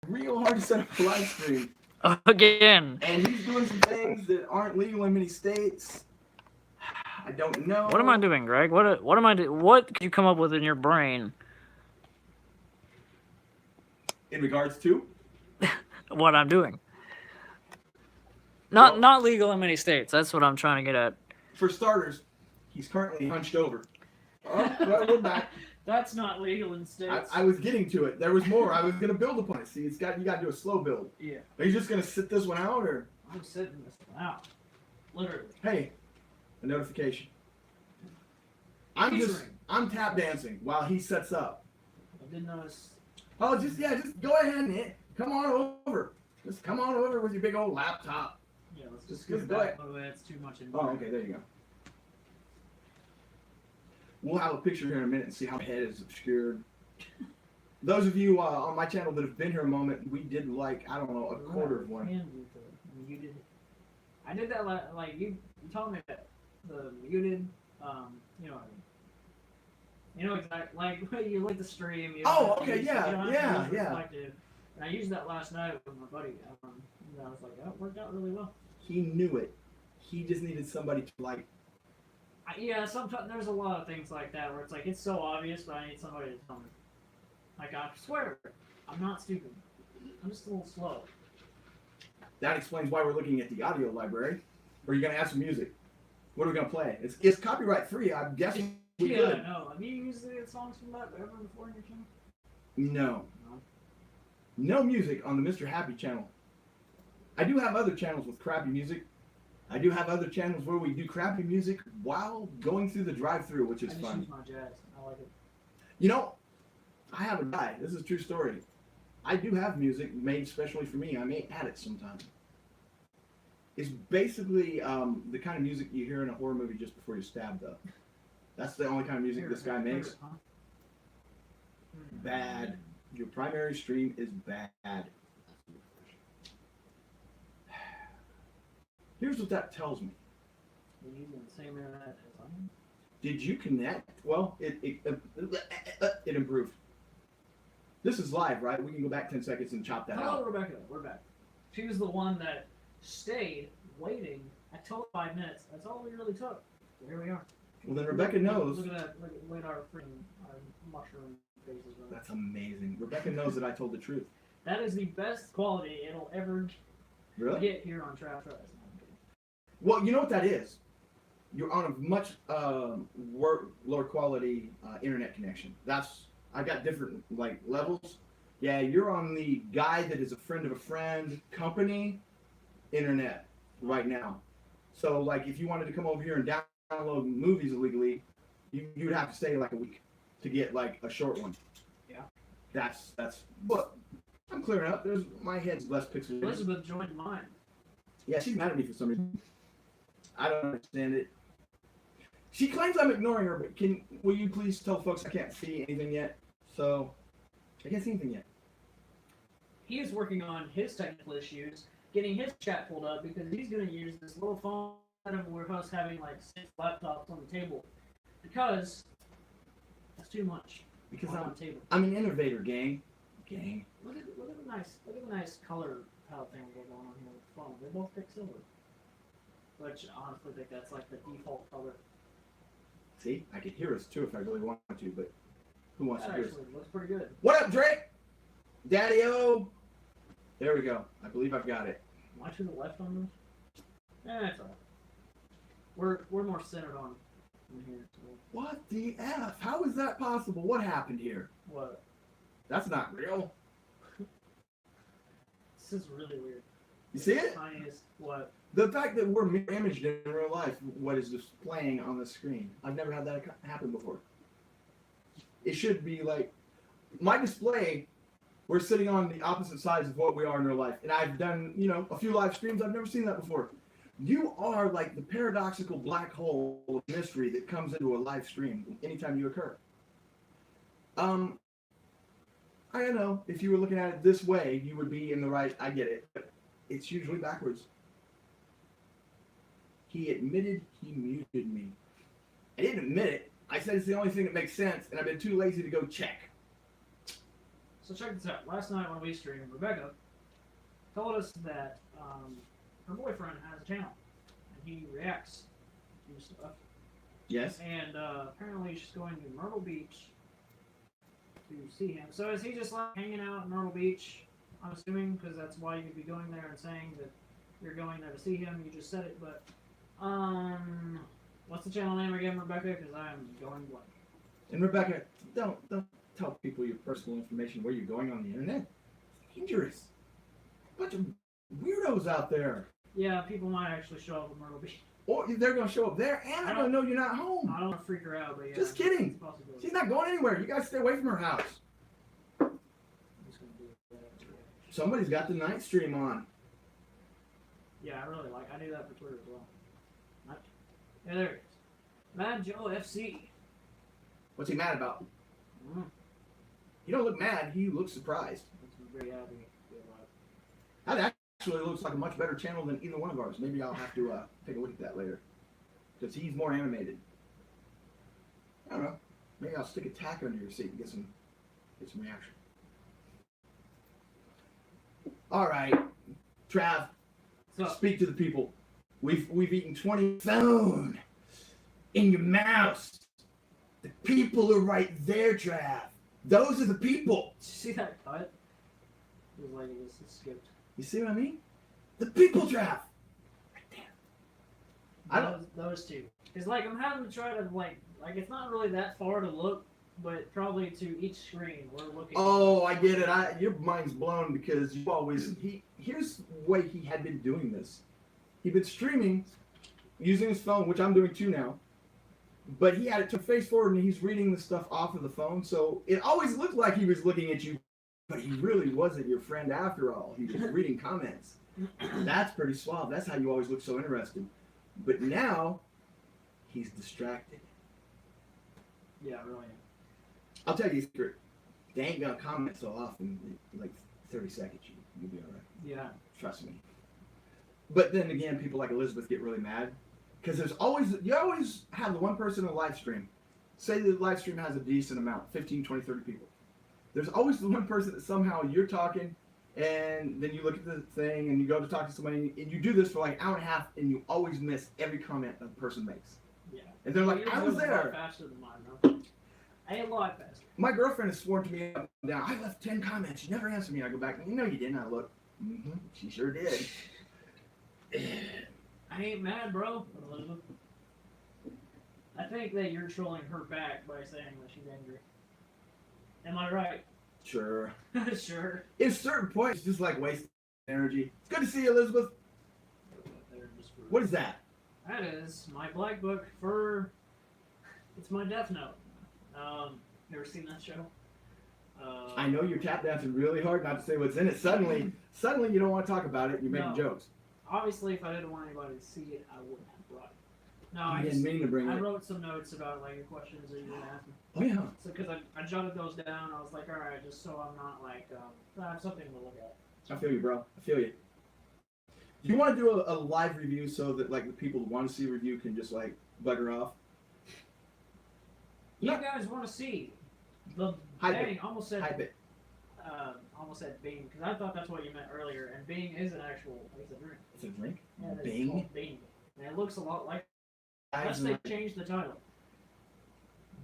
real hard to set up a live stream. Again. And he's doing some things that aren't legal in many states. I don't know. What am I doing, Greg? What am I doing? What could you come up with in your brain? In regards to? What I'm doing. Not legal in many states. That's what I'm trying to get at. For starters, he's currently hunched over. Oh, well, we're back. That's not legal in states. I was getting to it. There was more. I was going to build upon it. See, you got to do a slow build. Yeah. Are you just going to sit this one out, or? I'm sitting this one out. Literally. Hey, a notification. I'm tap dancing while he sets up. I didn't notice. Oh, just go ahead and come on over. Just come on over with your big old laptop. Yeah, let's just go back. It's too much in Oh, okay, there you go. We'll have a picture here in a minute and see how my head is obscured. Those of you on my channel that have been here a moment, we did like, I don't know, a quarter of one. You did. I did that like you told me that the muted, you know what I mean. You know exactly, like you lit the stream. Okay, yeah. And I used that last night with my buddy. And I was like, that worked out really well. He knew it. He just needed somebody to like. Yeah, sometimes there's a lot of things like that where it's like it's so obvious, but I need somebody to tell me. Like I swear, I'm not stupid. I'm just a little slow. That explains why we're looking at the audio library. Or are you gonna add some music? What are we gonna play? It's copyright free. I'm guessing. We could. No. Have you used the songs from that ever before in your channel? No. No music on the Mr. Happy channel. I do have other channels with crappy music. I do have other channels where we do crappy music while going through the drive-thru, which is fun. I just use my jazz. I like it. You know, I have a guy. This is a true story. I do have music made especially for me. I may add it sometime. It's basically the kind of music you hear in a horror movie just before you're stabbed up. That's the only kind of music this guy makes. Bad. Your primary stream is bad. Here's what that tells me. You're using the same internet as I am? Did you connect? Well, it improved. This is live, right? We can go back 10 seconds and chop that out. Oh, Rebecca, we're back. She was the one that stayed waiting. I told her 5 minutes. That's all we really took. So here we are. Well, then Rebecca knows. Look at that. Look at our freaking mushroom faces. Right? That's amazing. Rebecca knows that I told the truth. That is the best quality it'll ever get here on Trap Tries. Well, you know what that is? You're on a much lower quality internet connection. I got different like levels. Yeah, you're on the guy that is a friend of a friend company internet right now. So like if you wanted to come over here and download movies illegally, you'd have to stay like a week to get like a short one. Yeah. That's. But I'm clearing up. My head's less pixelated. Elizabeth joined mine. Yeah, she's mad at me for some reason. I don't understand it. She claims I'm ignoring her, but will you please tell folks I can't see anything yet? So, I can't see anything yet. He is working on his technical issues, getting his chat pulled up because he's going to use this little phone of where us having like 6 laptops on the table because that's too much. Because on the table. I'm an innovator, gang. Look at the nice color palette thing we got going on here with the phone. They both pick silver. Which I honestly think that's like the default color. See, I could hear us too if I really wanted to, but who wants to hear us? Actually looks pretty good. What up, Drake? Daddy-o! There we go. I believe I've got it. Am I to the left on this? That's alright. We're more centered on here. So. What the F? How is that possible? What happened here? What? That's not real. This is really weird. You see it? Tiniest, what? The fact that we're imaged in real life, what is displaying on the screen. I've never had that happen before. It should be like, my display, we're sitting on the opposite sides of what we are in real life. And I've done, a few live streams. I've never seen that before. You are like the paradoxical black hole of mystery that comes into a live stream anytime you occur. I don't know. If you were looking at it this way, you would be in the right. I get it. But it's usually backwards. He admitted he muted me. I didn't admit it. I said it's the only thing that makes sense, and I've been too lazy to go check. So check this out. Last night when we streamed, Rebecca told us that her boyfriend has a channel, and he reacts to stuff. Yes. And apparently she's going to Myrtle Beach to see him. So is he just like hanging out at Myrtle Beach? I'm assuming, because that's why you'd be going there and saying that you're going there to see him. You just said it, but what's the channel name again, Rebecca? Because I'm going blank. And Rebecca, don't tell people your personal information where you're going on the internet. It's dangerous. Bunch of weirdos out there. Yeah, people might actually show up at Myrtle Beach. Or they're gonna show up there, and they're gonna know you're not home. I don't want to freak her out, but yeah. Just kidding. it's a possibility. She's not going anywhere. You guys stay away from her house. I'm just gonna do that. Somebody's got the night stream on. Yeah, I really like. I do that for Twitter as well. Yeah, there it is. Mad Joe FC. What's he mad about? Mm. He don't look mad. He looks surprised. Makes me very happy to be alive. That actually looks like a much better channel than either one of ours. Maybe I'll have to take a look at that later. Because he's more animated. I don't know. Maybe I'll stick a tack under your seat and get some reaction. All right, Trav, So, speak to the people. We've eaten 20 phone in your mouse. The people are right there, Trav. Those are the people. did you see that cut? It was like it just skipped. You see what I mean? The people, Trav. Right there. I don't. Those two. It's like I'm having to try to like it's not really that far to look, but probably to each screen we're looking. Oh, I get it. Your mind's blown because you always. Here's the way he had been doing this. He'd been streaming using his phone, which I'm doing too now. But he had it to face forward and he's reading the stuff off of the phone, so it always looked like he was looking at you, but he really wasn't your friend after all. He was reading comments. That's pretty suave. That's how you always look so interested. But now, he's distracted. Yeah, really. I'll tell you a secret. They ain't gonna comment so often. In like 30 seconds, you'll be alright. Yeah. Trust me. But then again, people like Elizabeth get really mad. Because you always have the one person in a live stream. Say the live stream has a decent amount, 15, 20, 30 people. There's always the one person that somehow you're talking, and then you look at the thing, and you go to talk to somebody, and you do this for like an hour and a half, and you always miss every comment a person makes. Yeah. And they're like, Yours I was goes a lot there. faster than mine, though. A lot faster. My girlfriend has sworn to me up and down, I left 10 comments, you never answered me. I go back, you know you didn't. I look, she sure did. I ain't mad, bro. Elizabeth. I think that you're trolling her back by saying that she's angry. Am I right? Sure. Sure. At certain points, just like wasting energy. It's good to see you, Elizabeth. What is that? That is my black book for. It's my Death Note. Never seen that show? I know you're tap dancing really hard not to say what's in it. Suddenly you don't want to talk about it. You're making jokes. Obviously, if I didn't want anybody to see it, I wouldn't have brought it. No, I didn't mean to bring I it. wrote some notes about like your questions that you were gonna ask me. Oh yeah. So because I jotted those down, I was like, all right, just so I'm not like I have something to look at. I feel you, bro. I feel you. Do you want to do a live review so that like the people who want to see a review can just like bugger off? You guys want to see the Bing? Almost said Hype it. Almost said Bing because I thought that's what you meant earlier, and Bing is an actual it's a drink. It's a drink. Yeah, it's Bing. called Bing, and it looks a lot like. Unless they changed the title.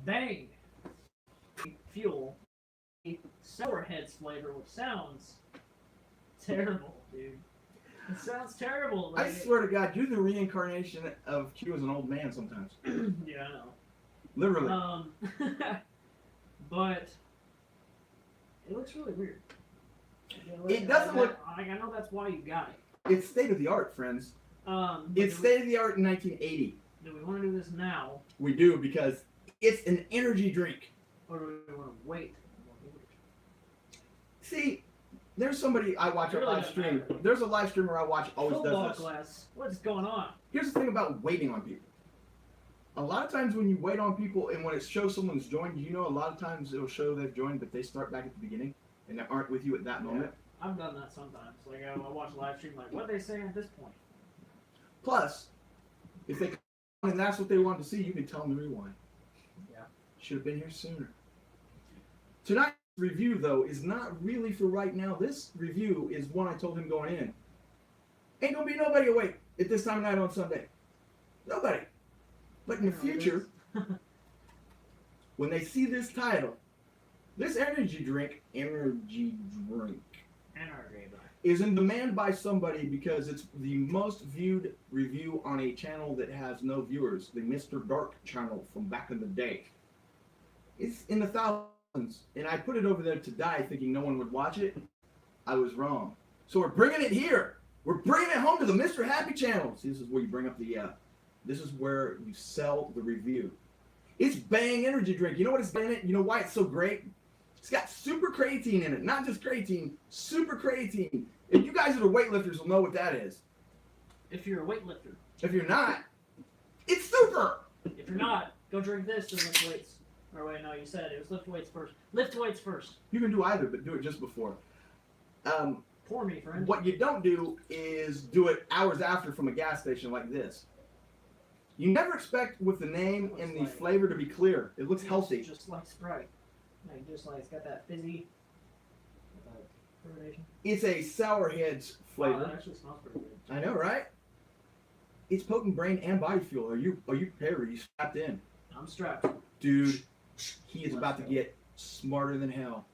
Bang! Fuel. Sourheads flavor, which sounds terrible, dude. It sounds terrible. I swear to God, you're the reincarnation of Q as an old man sometimes. Yeah, I know. Literally. But it looks really weird. It doesn't look. I know that's why you got it. It's state of the art, friends. It's do state of the art in 1980. we want to do this now, We do because it's an energy drink. or do we want to wait? See, there's somebody I watch It a really live doesn't stream. matter. There's a live streamer I watch always Football does this. class. What's going on? Here's the thing about waiting on people. A lot of times when you wait on people and when it shows someone's joined, you know a lot of times it'll show they've joined, but they start back at the beginning and they aren't with you at that moment. I've done that sometimes. Like I watch a live stream, like what are they saying at this point? Plus, if they come and that's what they want to see, you can tell them to rewind. Yeah. Should have been here sooner. Tonight review, though, is not really for right now. This review is one I told him going in. Ain't gonna be nobody awake at this time of night on Sunday. Nobody. But in the future, when they see this title, this energy drink, is in demand by somebody because it's the most viewed review on a channel that has no viewers, the Mr. Dark channel from back in the day. It's in the thousands, and I put it over there to die thinking no one would watch it. I was wrong. So we're bringing it here. We're bringing it home to the Mr. Happy channel. See, this is where you bring up the, this is where you sell the review. It's Bang energy drink. You know what it's in it? You know why it's so great? It's got super creatine in it. Not just creatine, super creatine. If you guys that are weightlifters will know what that is. If you're a weightlifter. If you're not, it's super. If you're not, go drink this and lift weights. Or wait, no, you said it was lift weights first. Lift weights first. You can do either, but do it just before. Pour me, friend. What you don't do is do it hours after from a gas station like this. You never expect with the name and the flavor to be clear. It looks healthy. Just like Sprite. Like, just like it's got that fizzy carbonation. It's a sour heads flavor. Oh, that actually smells pretty good. I know, right? It's potent brain and body fuel. Are you prepared? Are you strapped in? I'm strapped. Dude, he is about to get smarter than hell.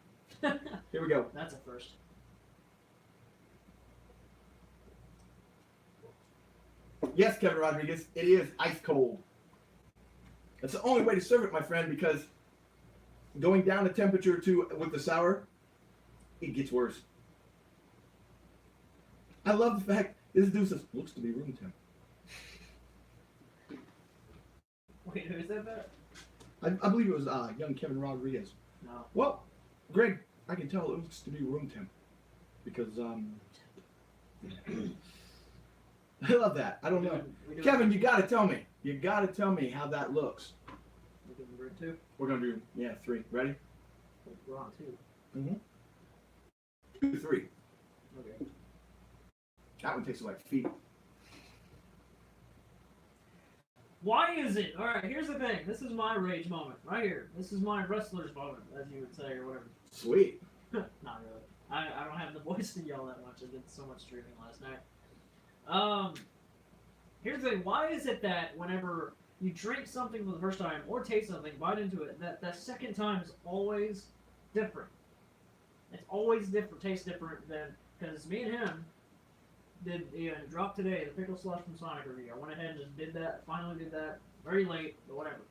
Here we go. That's a first. Yes, Kevin Rodriguez, it is ice cold. That's the only way to serve it, my friend, because going down the temperature with the sour, it gets worse. I love the fact this dude says, looks to be room temp. Wait, who said that? I believe it was young Kevin Rodriguez. No. Well, Greg, I can tell it looks to be room temp. Because, I love that. I don't know. Kevin, you gotta tell me. You gotta tell me how that looks. We're doing grid 2? We're gonna do, 3. Ready? We're on 2. Mm-hmm. 2, 3. Okay. That one tastes like feet. Why is it? Alright, here's the thing. This is my rage moment. Right here. This is my wrestler's moment, as you would say, or whatever. Sweet. Not really. I don't have the voice to yell that much. I did so much streaming last night. Here's the thing. Why is it that whenever you drink something for the first time or taste something, bite into it, that second time is always different? It's always different, tastes different than, because me and him did, dropped today, the pickle slush from Sonic review. I went ahead and just did that, finally did that, very late, but whatever.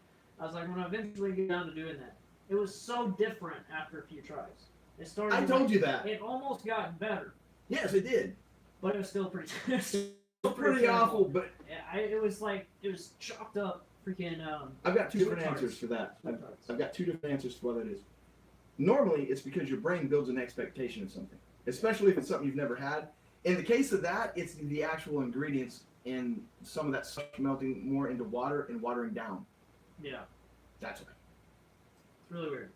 I was like, when I eventually get down to doing that, it was so different after a few tries. It started. I told you that. It almost got better. Yes, it did. But it was still pretty. Pretty awful, but it was chopped up freaking. I've got two different answers for that. I've got two different answers for what that is. Normally, it's because your brain builds an expectation of something, especially if it's something you've never had. In the case of that, it's the actual ingredients and some of that stuff melting more into water and watering down. Yeah. That's right. It's really weird.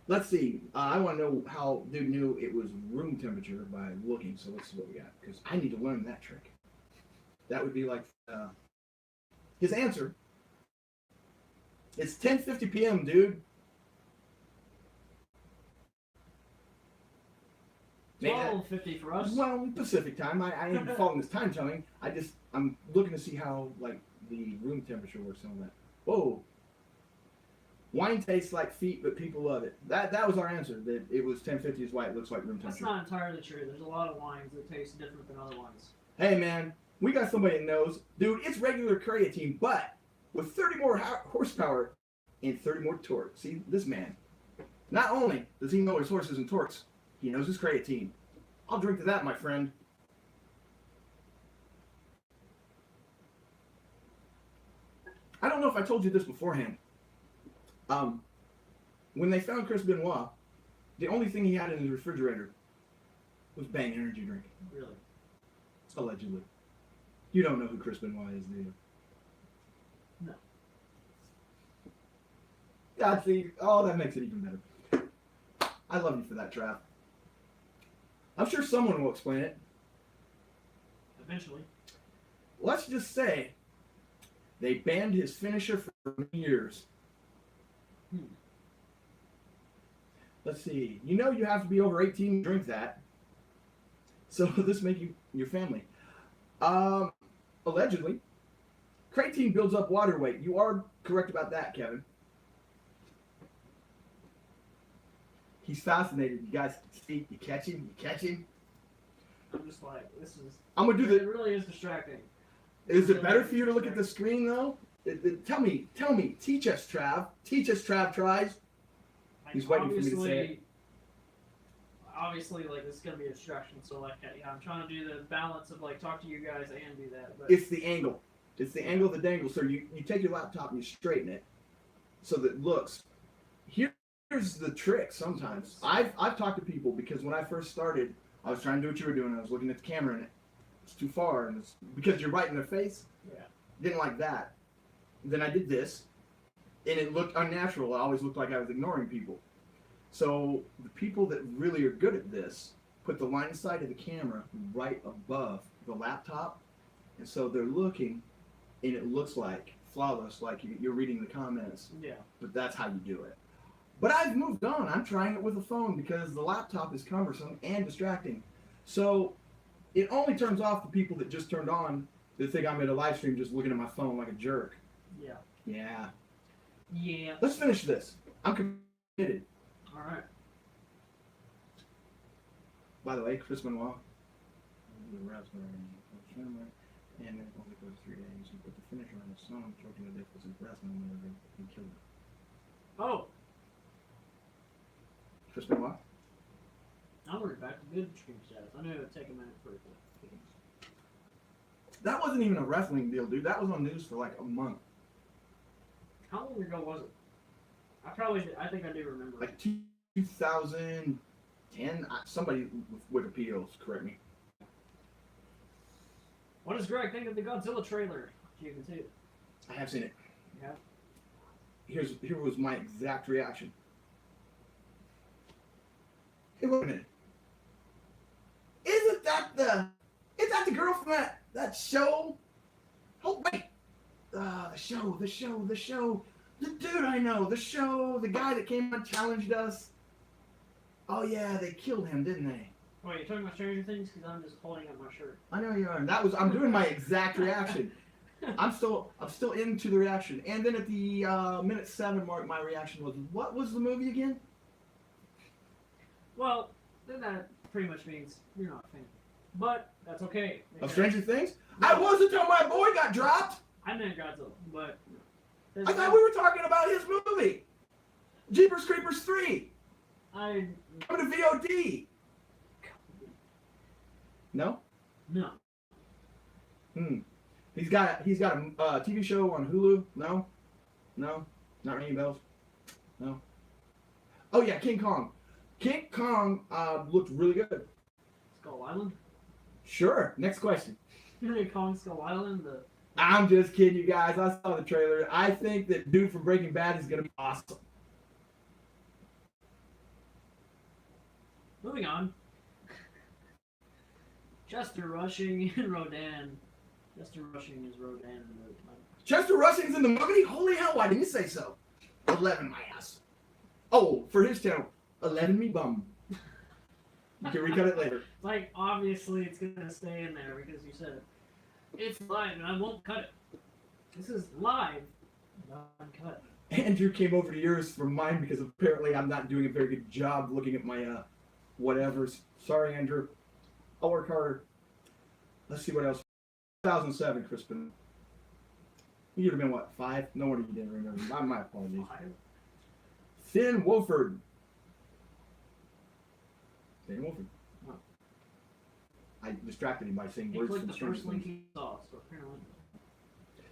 Let's see. I want to know how dude knew it was room temperature by looking. So let's see what we got, because I need to learn that trick. That would be like his answer. It's 10:50 p.m., dude. 12:50 for us. Well, Pacific time. I ain't following this time telling. I'm looking to see how like the room temperature works and all that. Whoa. Wine tastes like feet, but people love it. That was our answer. That it was 10:50 is why it looks like room temperature. That's not entirely true. There's a lot of wines that taste different than other wines. Hey man, we got somebody that knows. Dude, it's regular creatine, but with 30 more horsepower and 30 more torque. See, this man, not only does he know his horses and torques, he knows his creatine. I'll drink to that, my friend. I don't know if I told you this beforehand. When they found Chris Benoit, the only thing he had in his refrigerator was Bang energy drink. Really? Allegedly. You don't know who Chris Benoit is, do you? No. Yeah, see, oh, that makes it even better. I love you for that, Trav. I'm sure someone will explain it. Eventually. Let's just say they banned his finisher for years. Let's see. You know you have to be over 18 to drink that. So this make you your family. Allegedly, creatine builds up water weight. You are correct about that, Kevin. He's fascinated. You guys see? You catch him? You catch him? I'm just like, this is. I'm gonna do It the. really is distracting. Is it better for you to look at the screen though? Tell me. Teach us, Trav. Teach us, Trav tries. Like, He's waiting for me to say it. Obviously, like, this is gonna be a distraction. So, like, yeah, I'm trying to do the balance of like talk to you guys and do that. But It's the angle. It's the angle of the dangle. So you take your laptop and you straighten it so that it looks. Here's the trick sometimes. I've talked to people because when I first started, I was trying to do what you were doing. I was looking at the camera and it's too far. And it's because you're right in their face. yeah, Didn't like that. Then I did this and it looked unnatural. It always looked like I was ignoring people. So the people that really are good at this put the line of sight of the camera right above the laptop. And so they're looking and it looks like flawless, like you're reading the comments. yeah. But that's how you do it. But I've moved on. I'm trying it with a phone because the laptop is cumbersome and distracting. So it only turns off the people that just turned on that think I'm at a live stream just looking at my phone like a jerk. Yeah. Yeah. Yeah. Let's finish this. I'm committed. All right. By the way, Chris Benoit. The raspberry and it only goes 3 days. He put the finisher on his song, choking to death with his breath and whenever he killed him. Oh, Chris Benoit? I'm already back to good stream status. I knew it would take a minute for it to. That wasn't even a wrestling deal, dude. That was on news for like a month. How long ago was it? I think I do remember. Like 2010. Somebody with Wikipedia's correct me. What does Greg think of the Godzilla trailer? You can see it. I have seen it. Yeah. Here was my exact reaction. Hey, wait a minute. Is that the girl from that show? Oh wait. The show. The dude I know. The show. The guy that came and challenged us. Oh yeah, they killed him, didn't they? Wait, you're talking about Stranger Things? Because I'm just holding up my shirt. I know you are. I'm doing my exact reaction. I'm still into the reaction. And then at the minute 7 mark, my reaction was, what was the movie again? Well, then that pretty much means you're not a fan. But that's okay. Of Stranger Things? I was until my boy got dropped. I meant Godzilla, but I thought we were talking about his movie. Jeepers Creepers 3. Coming to VOD. No? No. He's got a TV show on Hulu. No? Not ringing bells. No. Oh yeah, King Kong. King Kong looked really good. Skull Island? Sure. Next question. King Kong Skull Island? I'm just kidding, you guys. I saw the trailer. I think that dude from Breaking Bad is gonna be awesome. Moving on. Chester Rushing and Rodan. Chester Rushing is Rodan in the Chester Rushing's in the movie? Holy hell, why didn't you say so? 11 my ass. Oh, for his channel, 11 me bum. You can recut it later. Like, obviously it's gonna stay in there because you said it. It's live and I won't cut it. This is live, not uncut. Andrew came over to yours from mine because apparently I'm not doing a very good job looking at my whatevers. Sorry, Andrew. I'll work harder. Let's see what else. 2007, Crispin. You would have been, what, 5? No wonder you didn't remember. My apologies. 5? Finn Wolford. Finn Wolford. Oh. I distracted him by saying He words clicked from the Stranger first link Things. he saw, so apparently.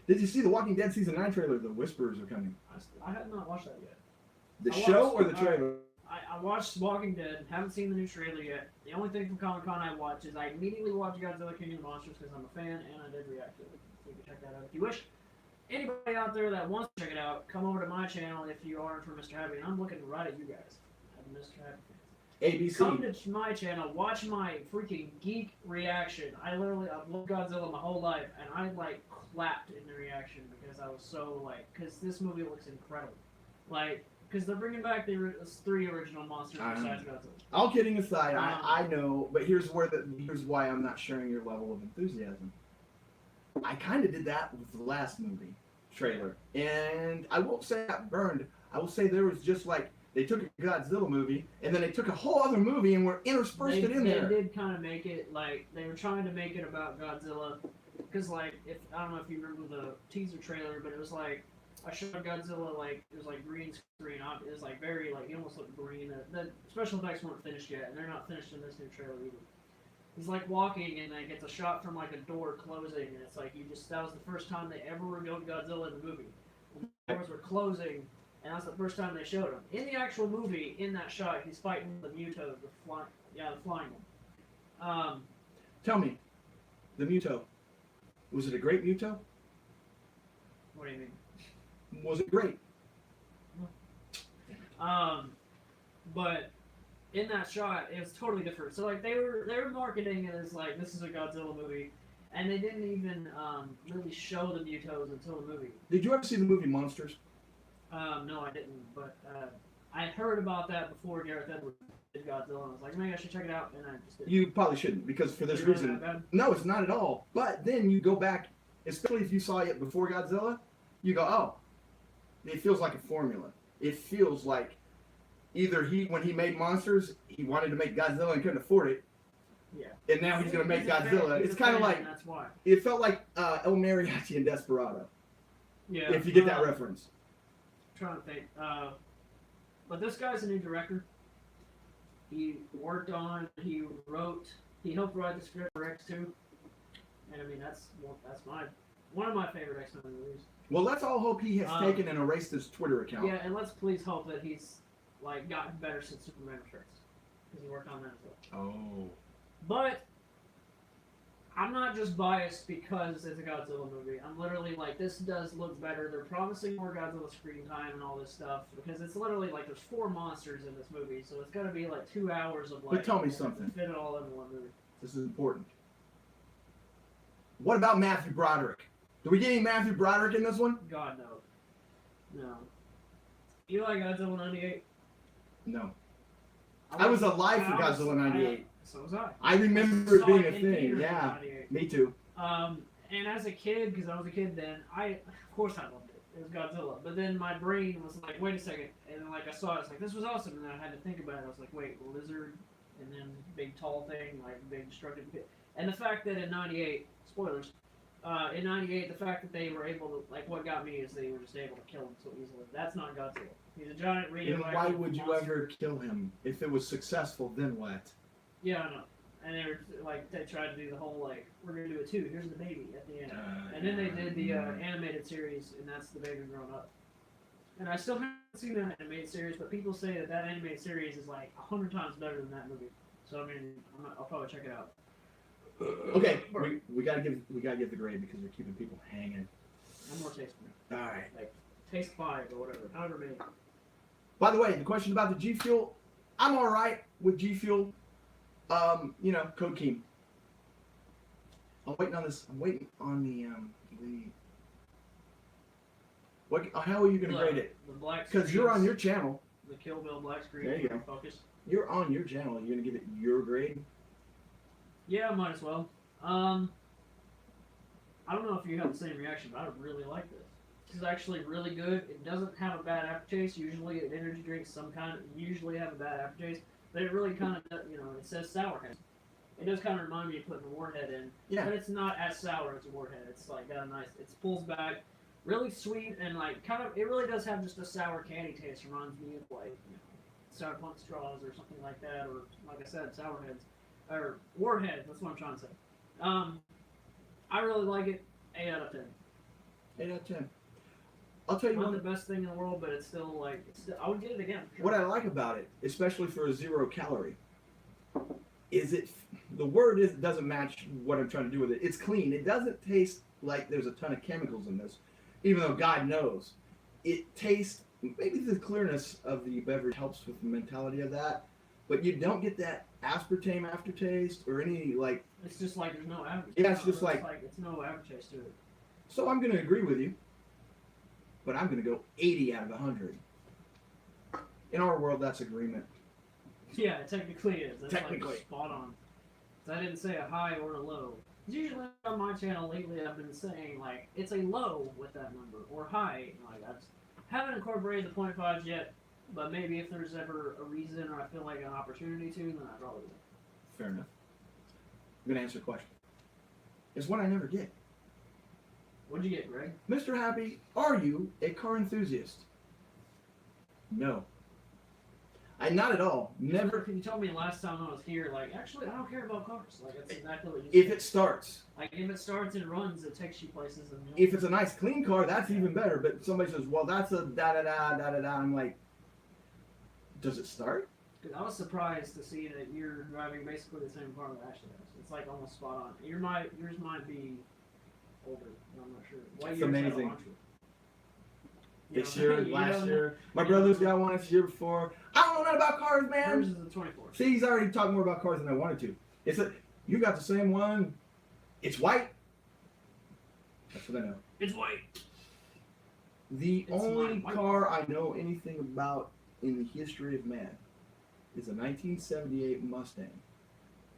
Did you see the Walking Dead Season 9 trailer? The Whispers are coming. I have not watched that yet. The I show watched- or the trailer? I watched Walking Dead, haven't seen the new trailer yet. The only thing from Comic Con I watched is I immediately watched Godzilla King of the Monsters because I'm a fan and I did react to it. So you can check that out if you wish. Anybody out there that wants to check it out, come over to my channel if you aren't from Mr. Happy. And I'm looking right at you guys. I'm Mr. Happy fans. Come ABC. to my channel, watch my freaking geek reaction. I've loved Godzilla my whole life and I clapped in the reaction because I was so because this movie looks incredible. because they're bringing back the 3 original monsters besides Godzilla. All kidding aside, I know, but here's why I'm not sharing your level of enthusiasm. I kind of did that with the last movie trailer, and I won't say I got burned. I will say there was just like they took a Godzilla movie and then they took a whole other movie and were interspersed it in there. They did kind of make it like they were trying to make it about Godzilla, because like if I don't know if you remember the teaser trailer, but it was like a shot of Godzilla, like it was like green screen. It was like very like he almost looked green. The special effects weren't finished yet, and they're not finished in this new trailer either. He's like walking, and like it's a shot from like a door closing, and it's like that was the first time they ever revealed Godzilla in the movie. The doors were closing, and that's the first time they showed him. In the actual movie, in that shot, he's fighting the Muto, the flying one. Tell me, the Muto, was it a great Muto? What do you mean? Was it great? But in that shot, it was totally different. So like they were marketing it as like this is a Godzilla movie, and they didn't even really show the Mutos until the movie. Did you ever see the movie Monsters? No, I didn't. But I heard about that before Gareth Edwards did Godzilla, and I was like, maybe I should check it out, and I just didn't. You probably shouldn't, because for this Is it really reason. that bad? No, it's not at all. But then you go back, especially if you saw it before Godzilla, you go, oh, it feels like a formula. It feels like either when he made Monsters, he wanted to make Godzilla and couldn't afford it. Yeah. And now he's going to make He's a fan. Godzilla. He's It's a kind of fan, like, and that's why. it felt like El Mariachi in Desperado. Yeah. If you get that reference. Trying to think. But this guy's a new director. He wrote, he helped write the script for X2. And I mean, that's one of my favorite X-Men movies. Well, let's all hope he has taken and erased his Twitter account. Yeah, and let's please hope that he's like gotten better since Superman Returns, because he worked on that as well. Oh. But I'm not just biased because it's a Godzilla movie. I'm literally like, this does look better. They're promising more Godzilla screen time and all this stuff, because it's literally like there's 4 monsters in this movie, so it's gonna be like 2 hours of like. But tell me something. Fit it all in one movie. This is important. What about Matthew Broderick? Do we get any Matthew Broderick in this one? God no. No. You like Godzilla 98? No. I was alive for Godzilla 98. So was I. I remember it being a thing. theaters Yeah. in 98. Me too. And as a kid, because I was a kid then, of course I loved it. It was Godzilla. But then my brain was like, wait a second. And then like I saw it, it's like, this was awesome. And then I had to think about it. I was like, wait, lizard, and then big tall thing, like big destructive pit. And the fact that in 98, spoilers, in 98, the fact that they were able to, like, what got me is they were just able to kill him so easily. That's not Godzilla. He's a giant radioactive And why would you monster. ever kill him? If it was successful, then what? Yeah, I know. And they were like, they tried to do the whole like, we're gonna do it too. Here's the baby at the end. And then they did the animated series, and that's the baby grown up. And I still haven't seen that animated series, but people say that animated series is like 100 times better than that movie. So I mean, I'll probably check it out. Okay, we gotta give the grade because you're keeping people hanging. One more taste for me. All right. Like taste 5 or whatever, however many. By the way, the question about the G Fuel, I'm all right with G Fuel. Code Keen. I'm waiting on this. I'm waiting on the. What? How are you gonna grade it? The black. Because you're on your channel. The Kill Bill black screen. There you go. Focus. You're on your channel. You're gonna give it your grade. Yeah, might as well. I don't know if you have the same reaction, but I really like this. This is actually really good. It doesn't have a bad aftertaste. Usually, an energy drink usually have a bad aftertaste, but it really kind of, it says sour head. It does kind of remind me of putting a Warhead in, but it's not as sour as a Warhead. It's like got a nice, it pulls back, really sweet, and like kind of, it really does have just a sour candy taste. Reminds me of like, sour punch straws or something like that, or like I said, sour heads. Or Warhead, that's what I'm trying to say. I really like it. 8 out of 10. 8 out of 10. I'll tell you Not what. the best thing in the world, but it's still like I would get it again. For sure. What I like about it, especially for a 0 calorie, is the word doesn't match what I'm trying to do with it. It's clean. It doesn't taste like there's a ton of chemicals in this, even though God knows. It tastes, maybe the clearness of the beverage helps with the mentality of that, but you don't get that aspartame aftertaste or any like. It's just like there's no aftertaste. Yeah, it's just like it's no aftertaste to it. So I'm going to agree with you, but I'm going to go 80 out of 100. In our world, that's agreement. Yeah, it technically is. That's Technically. like spot on. So I didn't say a high or a low. Usually on my channel lately, I've been saying like it's a low with that number or high. Like I just haven't incorporated the 0.5s yet, but maybe if there's ever a reason or I feel like an opportunity to, then I probably will. Fair enough. I'm gonna answer a question. It's one I never get. What'd you get, Greg? Mr. Happy, are you a car enthusiast? No. Not at all. Never. You told me last time I was here, like, actually, I don't care about cars. Like, that's exactly what you If said. it starts. Like, if it starts and runs, it takes you places. And If it's a nice, clean car, that's even better. But somebody says, well, that's a da-da-da. I'm like, does it start? Because I was surprised to see that you're driving basically the same car that Ashley has. It's, like, almost spot on. Yours might be older. I'm not sure. What That's year is that amazing. Elantra? This year, last year. My brother's got one this year before. I don't know nothing about cars, Hers man. is the 24. See, he's already talking more about cars than I wanted to. You got the same one. It's white. That's what I know. It's white. The It's only white. car I know anything about in the history of man is a 1978 Mustang.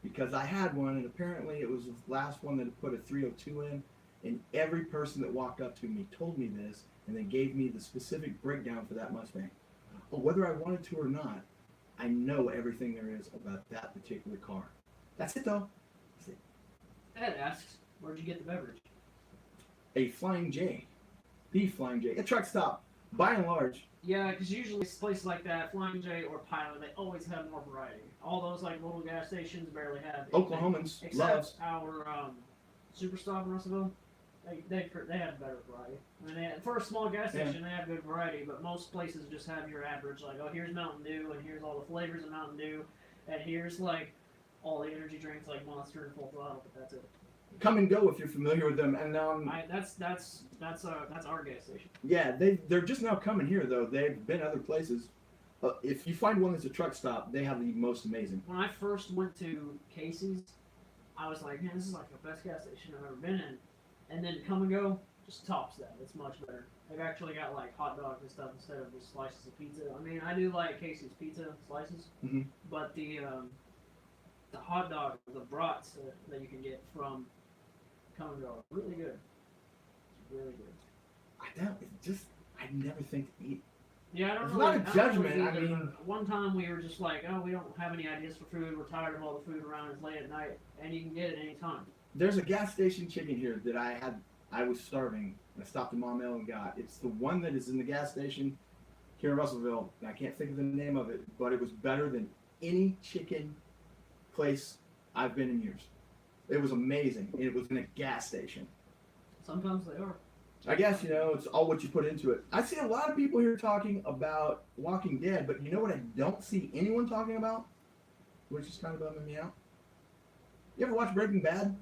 Because I had one, and apparently it was the last one that had put a 302 in, and every person that walked up to me told me this, and they gave me the specific breakdown for that Mustang. But whether I wanted to or not, I know everything there is about that particular car. That's it, though. That's it. Ed asks, where'd you get the beverage? A Flying J. The Flying J. A truck stop. By and large, Yeah, because usually places like that, Flying J or Pilot, they always have more variety. All those like little gas stations barely have anything. Oklahomans Except loves. our Superstop in Russellville, they have better variety. I mean, for a small gas station, they have good variety, but most places just have your average, like, oh, here's Mountain Dew, and here's all the flavors of Mountain Dew, and here's like all the energy drinks like Monster and Full Throttle, but that's it. Come and go if you're familiar with them. And That's our gas station. yeah, they're just now coming here though. They've been other places. If you find one that's a truck stop, they have the most amazing. When I first went to Casey's, I was like, man, this is like the best gas station I've ever been in. And then Come and Go just tops that. It's much better. They've actually got like hot dogs and stuff instead of just slices of pizza. I mean, I do like Casey's pizza slices, but the hot dog, the brats that you can get from Come and Go, are really good. It's really good. I never think to eat. Yeah, I don't It's really, not a I don't judgment, really I either. mean- One time we were just like, oh, we don't have any ideas for food. We're tired of all the food around. It's late at night, and you can get it any time. There's a gas station chicken here that I was starving, and I stopped at Mom L and got. It's the one that is in the gas station here in Russellville, and I can't think of the name of it, but it was better than any chicken place I've been in years. It was amazing, and it was in a gas station. Sometimes they are. I guess, it's all what you put into it. I see a lot of people here talking about Walking Dead, but you know what I don't see anyone talking about? Which is kind of bumming me out. You ever watch Breaking Bad?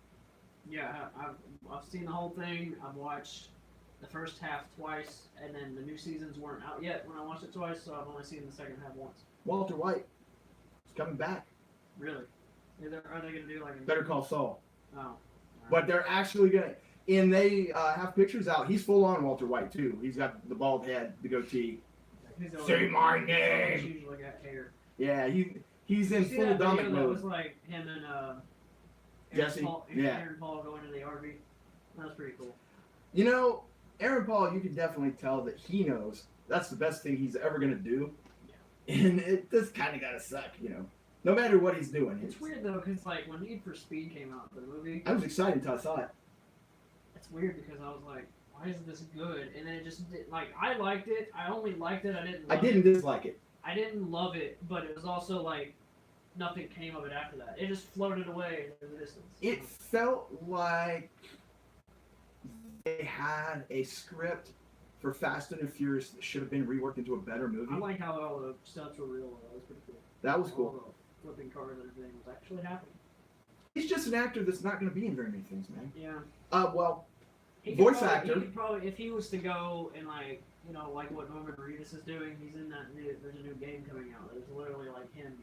Yeah, I've seen the whole thing. I've watched the first half twice, and then the new seasons weren't out yet when I watched it twice, so I've only seen the second half once. Walter White is coming back. Really? Are they going to do like a... Better Call Saul. Oh. But they're actually going to... And they have pictures out. He's full on Walter White, too. He's got the bald head, the goatee. Say my name! He's usually got hair. Yeah, he's in full Dominic That mode. was like him and Jesse, Aaron Paul going to the RV. That was pretty cool. Aaron Paul, you can definitely tell that he knows that's the best thing he's ever going to do. Yeah. And it just kind of got to suck, No matter what he's doing. It's weird, though, because, like, when Need for Speed came out, the movie... I was excited until I saw it. It's weird because I was like, why is this good? And then it just did, like, I liked it. I only liked it. I didn't dislike it. I didn't love it, but it was also like nothing came of it after that. It just floated away in the distance. It felt like they had a script for Fast and the Furious that should have been reworked into a better movie. I like how all the stunts were real. That was pretty cool. That was cool. All the flipping cars and everything was actually happening. He's just an actor that's not going to be in very many things, man. Yeah. He could Voice probably, actor. He could probably, if he was to go and like, like what Norman Reedus is doing, he's in that new. There's a new game coming out. It's literally like him,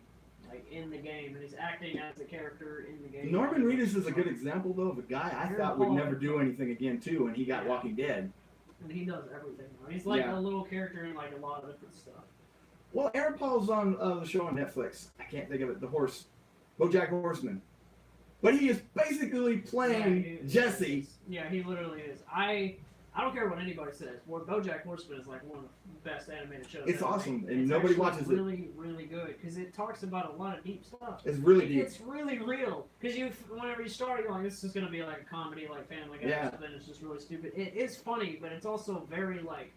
like in the game, and he's acting as the character in the game. Norman Reedus is a good example, though, of a guy I thought would never do anything again, too, and he got Walking Dead. And he does everything. He's like a little character in like a lot of different stuff. Well, Aaron Paul's on the show on Netflix. I can't think of it. The horse, BoJack Horseman. But he is basically playing Jesse. Yeah, he literally is. I don't care what anybody says. Well, BoJack Horseman is like one of the best animated shows. It's ever awesome, made. and it's nobody watches it. Really, really good because it talks about a lot of deep stuff. It's really deep. It's really real because whenever you start, you're like, this is gonna be like a comedy, like Family Guy, Yeah. or something. It's just really stupid. It is funny, but it's also very like.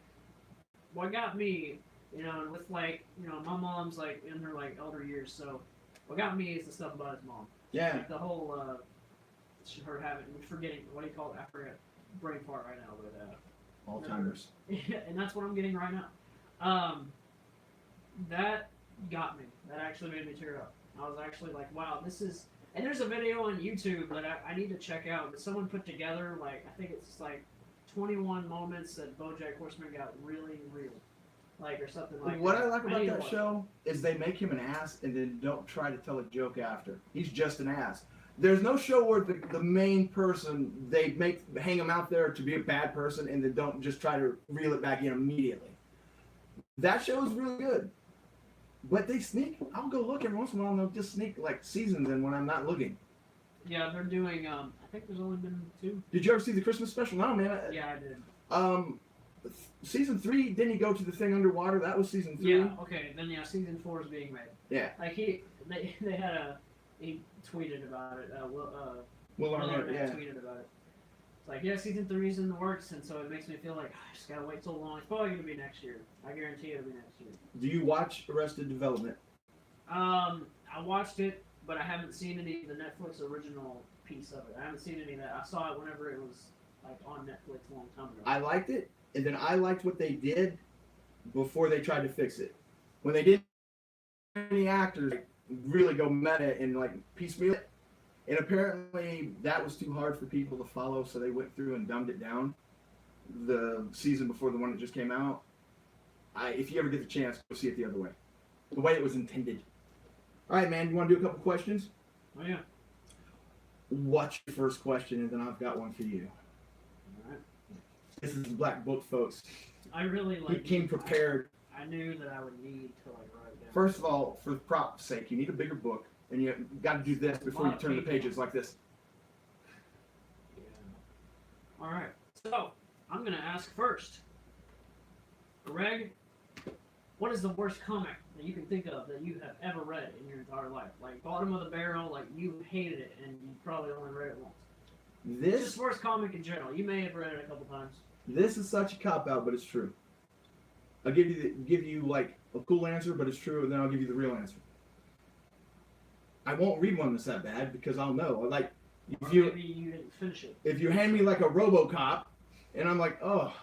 What got me, and with like, my mom's like in her like elder years, so what got me is the stuff about his mom. Yeah. Like the whole her having forgetting what do you call it? I forget. Brain fart right now, but Alzheimer's. and that's what I'm getting right now. That got me. That actually made me tear up. I was actually like, wow, this is. And there's a video on YouTube that I need to check out that someone put together. Like, I think it's like 21 moments that BoJack Horseman got really real, like or something like. What that. I like about need to that watch show is they make him an ass and then don't try to tell a joke after. He's just an ass. There's no show where the main person, they hang him out there to be a bad person and then don't just try to reel it back in immediately. That show is really good. But they sneak. I'll go look every once in a while and they'll just sneak like seasons in when I'm not looking. Yeah, they're doing. I think there's only been 2. Did you ever see the Christmas special? No, man. Yeah, I did. Season 3, didn't he go to the thing underwater? That was season 3. Yeah. Okay. Then season 4 is being made. Yeah. Like they had he tweeted about it. Will Arnett, yeah. Tweeted about it. It's like, yeah, season 3 is in the works, and so it makes me feel like I just gotta wait so long. It's probably gonna be next year. I guarantee it'll be next year. Do you watch Arrested Development? I watched it, but I haven't seen any of the Netflix original piece of it. I haven't seen any of that. I saw it whenever it was like on Netflix a long time ago. I liked it, and then I liked what they did before they tried to fix it. When they didn't have any actors really go meta and like piecemeal it, and apparently that was too hard for people to follow, so they went through and dumbed it down. The season before the one that just came out. If you ever get the chance, go see it the other way, the way it was intended. All right, man. You want to do a couple questions? Oh yeah. What's your first question, and then I've got one for you. All right. This is the Black Book, folks. I really like. He came prepared. I knew that I would need to like write it down. First of all, for the prop's sake, you need a bigger book, and you got to do this before you turn the pages like this. Yeah. All right. So I'm gonna ask first. Greg, what is the worst comic that you can think of that you have ever read in your entire life? Like bottom of the barrel, like you hated it and you probably only read it once. Just worst comic in general. You may have read it a couple times. This is such a cop out, but it's true. I'll give you like a cool answer, but it's true, and then I'll give you the real answer. I won't read one that's that bad because I'll know. Like if maybe you didn't finish it. If you hand me like a RoboCop, and I'm like, oh,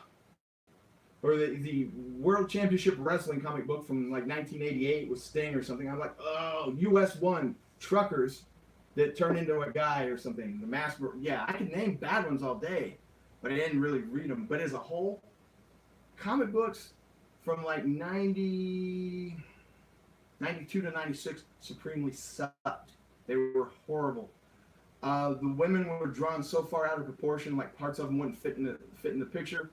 or the World Championship Wrestling comic book from like 1988 with Sting or something, I'm like, oh, US 1 truckers that turn into a guy or something. The master, yeah, I can name bad ones all day, but I didn't really read them. But as a whole, comic books from like 92 to 96 supremely sucked. They were horrible. The women were drawn so far out of proportion, like parts of them wouldn't fit in the picture.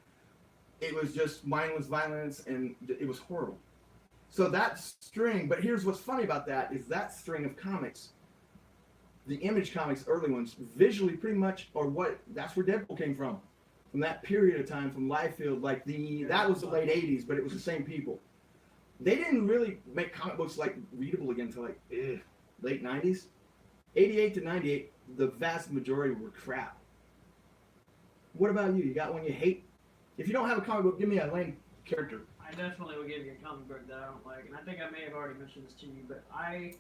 It was just mindless violence, and it was horrible. So that string, but here's what's funny about that, is that string of comics, the Image comics, early ones, visually pretty much, that's where Deadpool came from that period of time, from Liefeld, like that was the late 80s, but it was the same people. They didn't really make comic books like readable again until like late 90s. 88 to 98, the vast majority were crap. What about you? You got one you hate? If you don't have a comic book, give me a lame character. I definitely will give you a comic book that I don't like, and I think I may have already mentioned this to you, but I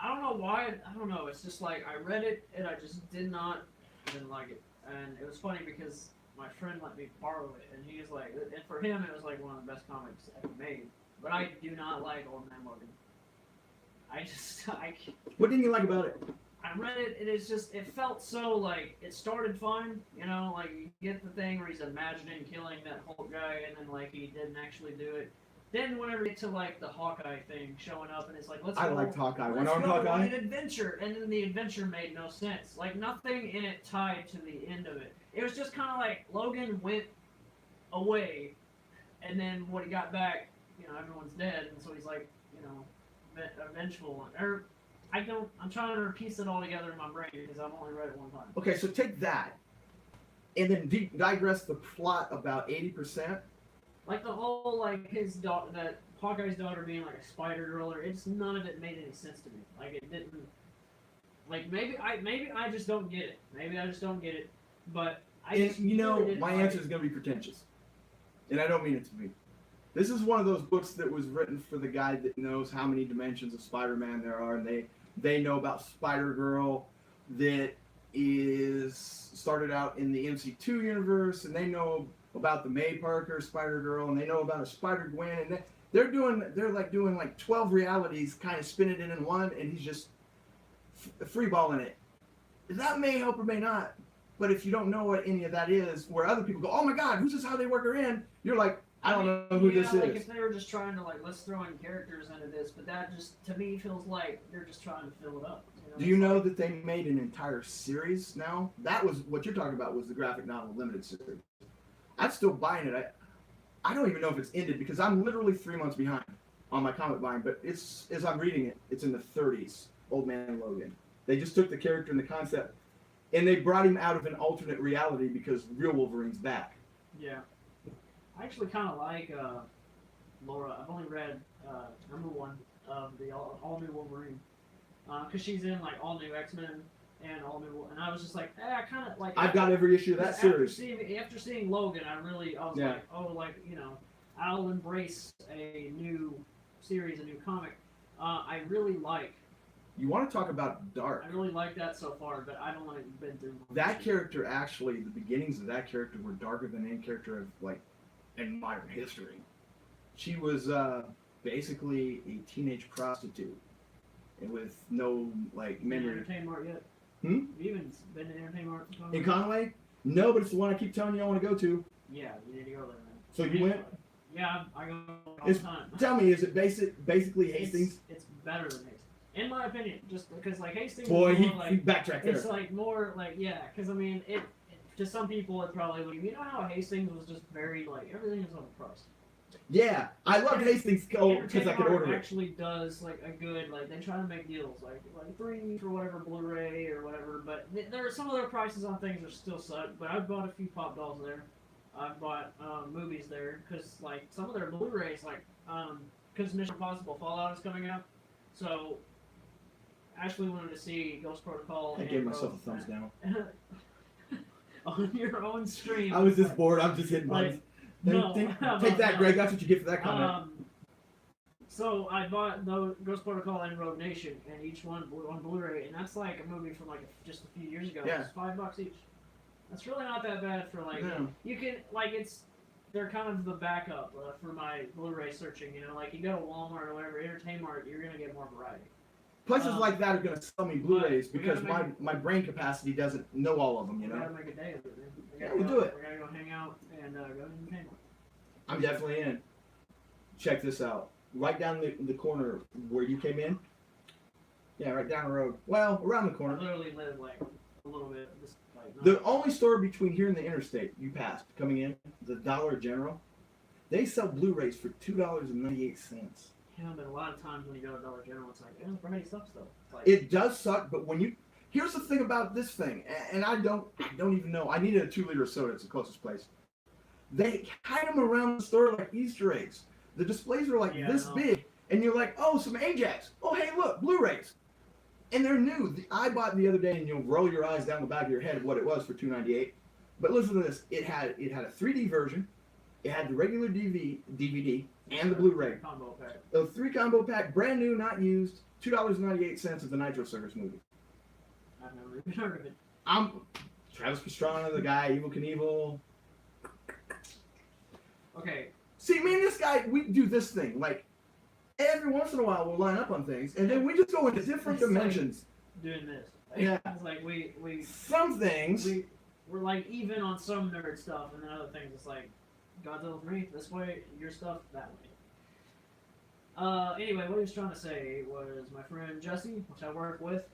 don't know why. I don't know. It's just like I read it and I just didn't like it, and it was funny because my friend let me borrow it, and he was like, and for him it was like one of the best comics ever made. But I do not like Old Man Logan. What didn't you like about it? I read it, and it felt so, like, it started fine, like, you get the thing where he's imagining killing that Hulk guy, and then, like, he didn't actually do it. Then whenever you get to, like, the Hawkeye thing showing up, and it's like, let's go. I liked Hawkeye. Let's go on an adventure, and then the adventure made no sense. Like, nothing in it tied to the end of it. It was just kind of like, Logan went away, and then when he got back, everyone's dead, and so he's like, vengeful. Or I'm trying to piece it all together in my brain because I've only read it one time. Okay, so take that, and then digress the plot about 80%. Like the whole his daughter, that Hawkeye's daughter being like a spider girl, or none of it made any sense to me. Like it didn't. Like maybe I just don't get it. Maybe I just don't get it. But my answer is going to be pretentious, and I don't mean it to be. This is one of those books that was written for the guy that knows how many dimensions of Spider-Man there are, and they know about Spider-Girl that is started out in the MC2 universe, and they know about the May Parker Spider-Girl, and they know about a Spider-Gwen, and they're doing 12 realities, kind of spinning it in one, and he's just freeballing it. That may help or may not, but if you don't know what any of that is, where other people go, oh my God, who's this? How they work her in? You're like, I don't know who this is. If they were just trying to let's throw in characters into this, but that just to me feels like they're just trying to fill it up. Do you know that they made an entire series now? That was what you're talking about was the graphic novel limited series. I'm still buying it. I don't even know if it's ended because I'm literally 3 months behind on my comic buying, but it's as I'm reading it, it's in the 30s. Old Man Logan. They just took the character and the concept, and they brought him out of an alternate reality because real Wolverine's back. Yeah. I actually kind of like Laura. I've only read number 1 of the all new Wolverine because she's in all new X-Men and all new, and I was just like, I kind of like. I've got every issue of that series. After seeing Logan, I was like, I'll embrace a new series, a new comic. I really like. You want to talk about dark? I really like that so far, but I don't like been through. That character actually, the beginnings of that character were darker than any character of in modern history. She was basically a teenage prostitute, and with no memory. Entertainment Mart yet? You even been to Entertainment Mart in Conway? No, but it's the one I keep telling you I want to go to. Yeah, you need to go there, man. So you went? Yeah, I go all the time. Tell me, is it basically Hastings? It's better than Hastings, in my opinion. Just because Hastings. Boy, he backtracked there. It's more because I mean it. To some people, it probably would. You know how Hastings was just very everything was on the price. Yeah, I love Hastings because I could order it. Actually does a good they try to make deals like 3 for whatever Blu-ray or whatever. But there are some of their prices on things are still suck. But I've bought a few pop dolls there. I've bought movies there because some of their Blu-rays because Mission Impossible Fallout is coming out, so Ashley wanted to see Ghost Protocol. I gave myself a thumbs down. On your own stream. I was just bored. I'm just hitting buttons. Take that, Greg. That's what you get for that comment. So I bought the Ghost Protocol and Rogue Nation, and each one on Blu-ray, and that's a movie from just a few years ago. Yeah. It's $5 each. That's really not that bad for No. You can they're kind of the backup for my Blu-ray searching. You go to Walmart or whatever, Entertainment Mart, you're gonna get more variety. Places like that are going to sell me Blu-rays because my brain capacity doesn't know all of them, We gotta make a day of it, man. We'll do it. We gotta go hang out and go to Entertainment Mart. I'm definitely in. Check this out. Right down the corner where you came in. Yeah, right down the road. Well, around the corner. I literally live a little bit. Just, the only store between here and the interstate you passed coming in, the Dollar General, they sell Blu-rays for $2.98. Yeah, but a lot of times when you go to Dollar General, it's variety sucks though. It does suck, but here's the thing about this thing, and I don't even know. I needed a 2-liter soda. It's the closest place. They hide them around the store like Easter eggs. The displays are this big, and you're like, oh, some Ajax. Oh, hey, look, Blu-rays. And they're new. I bought the other day, and you'll roll your eyes down the back of your head what it was for $2.98. But listen to this. It had a 3D version. It had the regular DVD and the Blu-ray. Combo pack. A 3 combo pack, brand new, not used. $2.98 of the Nitro Circus movie. I've never even heard of it. I'm Travis Pastrana, the guy, Evil Knievel. Okay. See, me and this guy, we do this thing. Every once in a while, we'll line up on things, and then we just go into different dimensions. Doing this. Yeah. It's we some things. We're even on some nerd stuff, and then other things, it's Godzilla 3 this way, your stuff that way. Anyway, what he was trying to say was my friend Jesse, which I work with,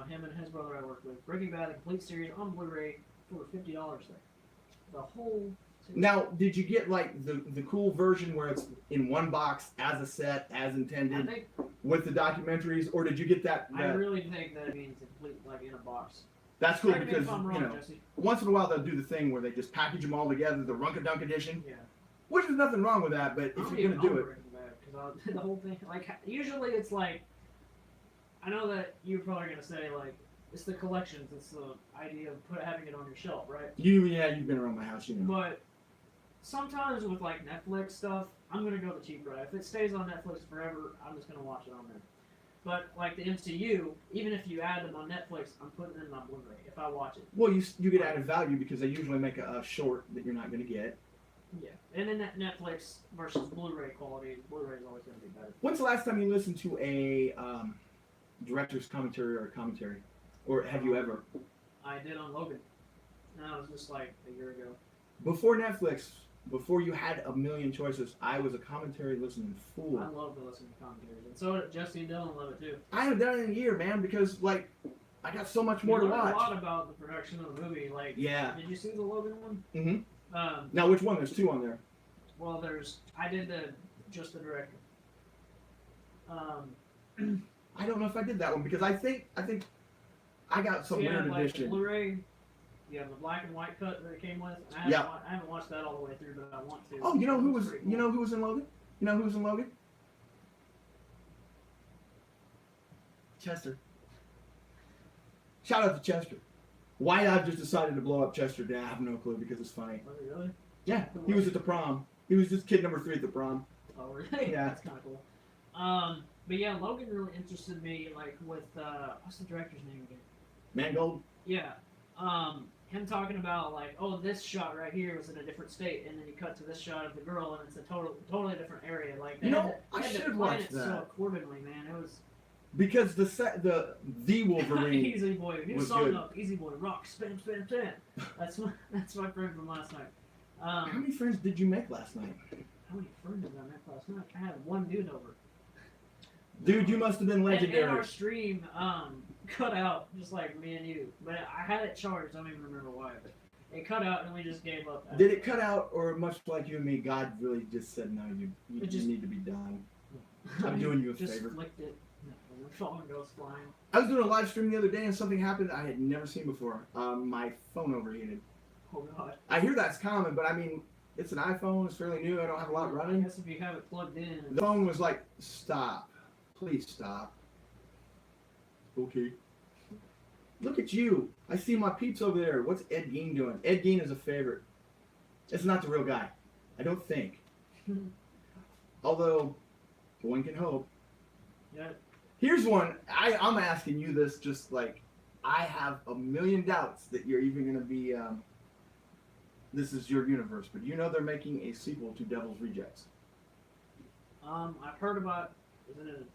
him and his brother I work with, Breaking Bad, the complete series on Blu-ray for $50 there. The whole Now, did you get like the cool version where it's in one box as a set, as I intended, think with the documentaries, or did you get that? I really think that means complete, like in a box. That's cool Correct me because if I'm wrong, you know Jesse. once in a while they'll do the thing where they just package them all together, the Runkadunk edition, Yeah. which is nothing wrong with that. But if you're gonna do it, because the whole thing, like usually it's like, I know that you're probably gonna say like it's the collections, it's the idea of having it on your shelf, right? you've been around my house, you know. But sometimes with like Netflix stuff, I'm gonna go the cheap route. If it stays on Netflix forever, I'm just gonna watch it on there. But like the MCU, even if you add them on Netflix, I'm putting them in my Blu-ray if I watch it. Well, you get added value because they usually make a short that you're not gonna get. Yeah, and then that Netflix versus Blu-ray quality, Blu-ray is always gonna be better. When's the last time you listened to a director's commentary or a commentary, or have you ever? I did on Logan. And that was just like a year ago. Before Netflix, before you had a million choices, I was a commentary listening fool. I love to listen to commentaries, and so did Jesse and Dylan love it too. I haven't done it in a year, man, because like I got so much more to We learned watch. a lot about the production of the movie. Like, Yeah. did you see the Logan one? Mhm. Um, Now, which one? There's two on there. well, I did just the director. I don't know if I did that one because I think I got some yeah, weird like edition. Blu-ray. Yeah, the black and white cut that it came with. And I haven't watched that all the way through, but I want to. Oh, you know who was Pretty cool. you know who was in Logan? You know who was in Logan? Chester. Shout out to Chester. Why I've just decided to blow up Chester, I have no clue because it's funny. Was it really? Yeah, he was at the prom. He was just kid number 3 at the prom. Oh, really? Yeah. That's kind of cool. But yeah, Logan really interested me, like with what's the director's name again? Mangold. Yeah. Him talking about like, oh, this shot right here was in a different state, and then you cut to this shot of the girl, and it's a totally different area. Like, they You know, had to, I they had to should plan watch it that. so accordingly, man. It was Because the Wolverine. Easy Boy. New was song good. up. Easy Boy. Rock. Spin, spin, spin. That's my friend from last night. How many friends did you make last night? How many friends did I make last night? I had one dude over. Dude, you must have been And legendary. our stream cut out just like me and you, but I had it charged. I don't even remember why, but it cut out and we just gave up. Did it cut out, or much like you and me, God really just said, no, you just- need to be done. I'm doing you a just favor. flicked it. And the phone goes flying. I was doing a live stream the other day and something happened I had never seen before. My phone overheated. Oh god. I hear that's common, but I mean, it's an iPhone, it's fairly new, I don't have a lot I running. guess if you have it plugged in. The phone was like, stop. Please stop. Okay. Look at you. I see my peeps over there. What's Ed Gein doing? Ed Gein is a favorite. It's not the real guy. I don't think. Although, one can hope. Yeah. Here's one. I'm asking you this just like, I have a million doubts that you're even going to be, this is your universe, but you know they're making a sequel to Devil's Rejects. I've heard about. Isn't it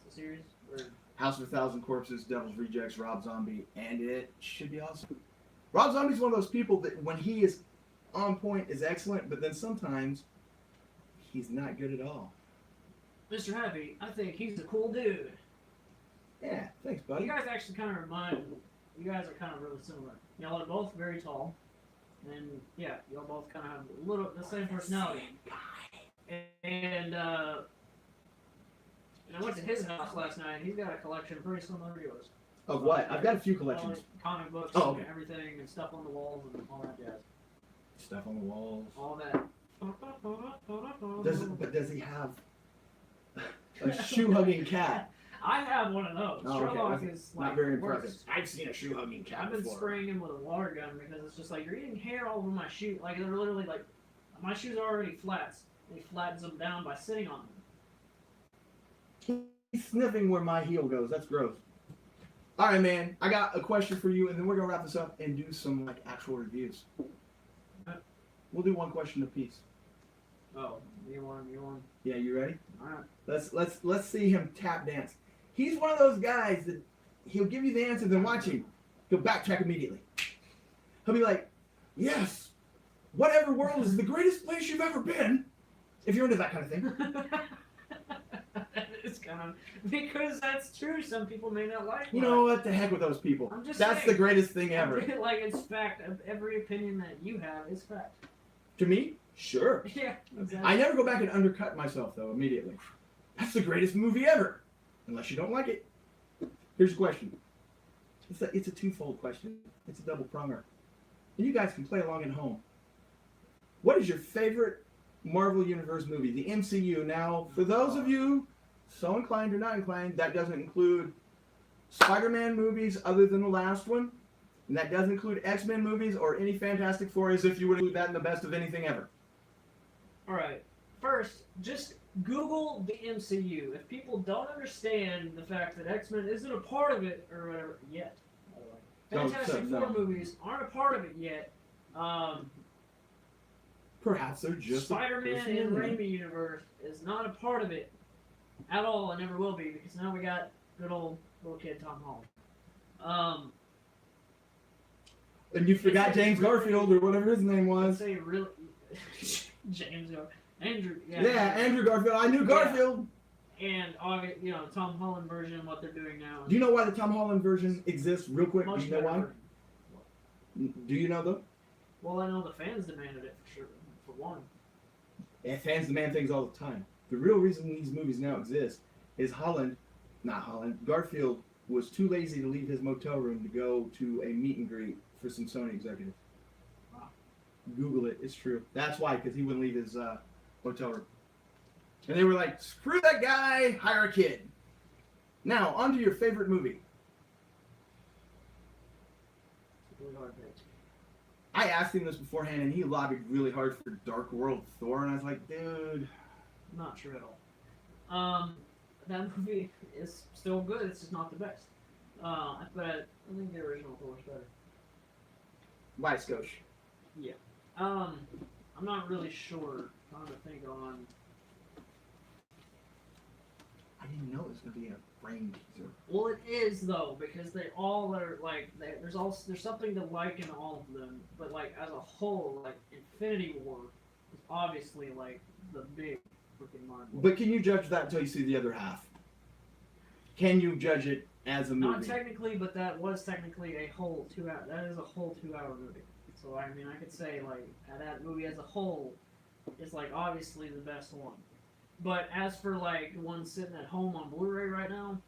a series? Or House of a Thousand Corpses, Devil's Rejects, Rob Zombie, and it should be awesome. Rob Zombie's one of those people that when he is on point is excellent, but then sometimes he's not good at all. Mr. Happy, I think he's a cool dude. Yeah, thanks, You buddy. guys actually kind of remind. You guys are kind of really similar. Y'all are both very tall, and yeah, y'all both kind of have a little the same personality. And I went to his house last night, and he's got a collection pretty similar to yours. Of what? I've got a few All collections. like comic books Oh, okay. and everything, and stuff on the walls and all that jazz. Stuff on the walls. All that. Does he have a shoe-hugging cat? I have one of those. Oh, okay. Sherlock That's is like Not very the worst. impressive. I've seen a shoe-hugging cat I've been before. spraying him with a water gun because it's just like you're eating hair all over my shoe. Like they're literally like my shoes are already flats. And he flattens them down by sitting on them. He's sniffing where my heel goes. That's gross. All right, man. I got a question for you, and then we're gonna wrap this up and do some like actual reviews. We'll do one question apiece. Oh, you want? Yeah, you ready? All right. Let's see him tap dance. He's one of those guys that he'll give you the answer, then watch him. He'll backtrack immediately. He'll be like, "Yes, whatever world is the greatest place you've ever been." If you're into that kind of thing. It's kind of because that's true. Some people may not like. You know what? The heck with those people. I'm just That's saying. the greatest thing ever. Like it's fact. Every opinion that you have is fact. To me, sure. Yeah, exactly. I never go back and undercut myself though immediately. That's the greatest movie ever, unless you don't like it. Here's a question. It's a twofold question. It's a double pronger. And you guys can play along at home. What is your favorite Marvel Universe movie? The MCU. Now, for those of you so inclined or not inclined, that doesn't include Spider-Man movies other than the last one. And that doesn't include X-Men movies or any Fantastic Four, as if you would include that in the best of anything ever. Alright, first, just Google the MCU. If people don't understand the fact that X-Men isn't a part of it, or whatever, yet, by the way. Fantastic Four movies aren't a part of it yet. Perhaps they're just Spider-Man in the Raimi universe is not a part of it at all, and never will be, because now we got good old little kid Tom Holland. And you forgot James Garfield or whatever his name was. Say really, James Garfield, Andrew. Yeah, Andrew Garfield. I knew Garfield. Yeah. And obviously, Tom Holland version, what they're doing now. Do you know why the Tom Holland version exists? Real quick, do you know why? Version. Do you know though? Well, I know the fans demanded it for sure. For one. Yeah, fans demand things all the time. The real reason these movies now exist is Garfield was too lazy to leave his motel room to go to a meet and greet for some Sony executives. Wow. Google it, it's true. That's why, because he wouldn't leave his hotel room. And they were like, screw that guy, hire a kid. Now, on to your favorite movie. It's really hard to answer. I asked him this beforehand, and he lobbied really hard for Dark World Thor, and I was like, dude. Not true at all. That movie is still good, it's just not the best. But I think the original Thor is better. Why, Skosh? Yeah. I'm not really sure. I'm trying to think on. I didn't know it was going to be a brain teaser. Well, it is though, because they all are like there's something to like in all of them, but like as a whole, like Infinity War is obviously like the big freaking Marvel. But can you judge that until you see the other half? Can you judge it as a movie? Not technically, but that was technically a whole 2 hour. That is a whole 2 hour movie. So I mean, I could say like that movie as a whole is like obviously the best one. But as for like the one sitting at home on Blu-ray right now,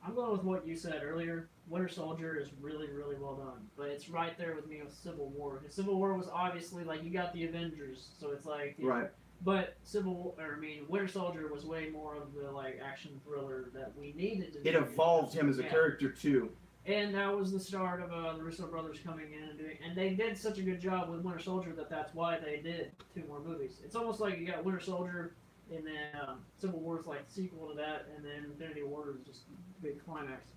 I'm going with what you said earlier. Winter Soldier is really, really well done. But it's right there with me with Civil War. Because Civil War was obviously like you got the Avengers, so it's like right. But Winter Soldier was way more of the like action thriller that we needed to do. It evolved him as a character too. And that was the start of the Russo brothers coming in and doing, and they did such a good job with Winter Soldier that's why they did 2 more movies. It's almost like you got Winter Soldier, and then Civil War is like the sequel to that, and then Infinity War is just a big climax.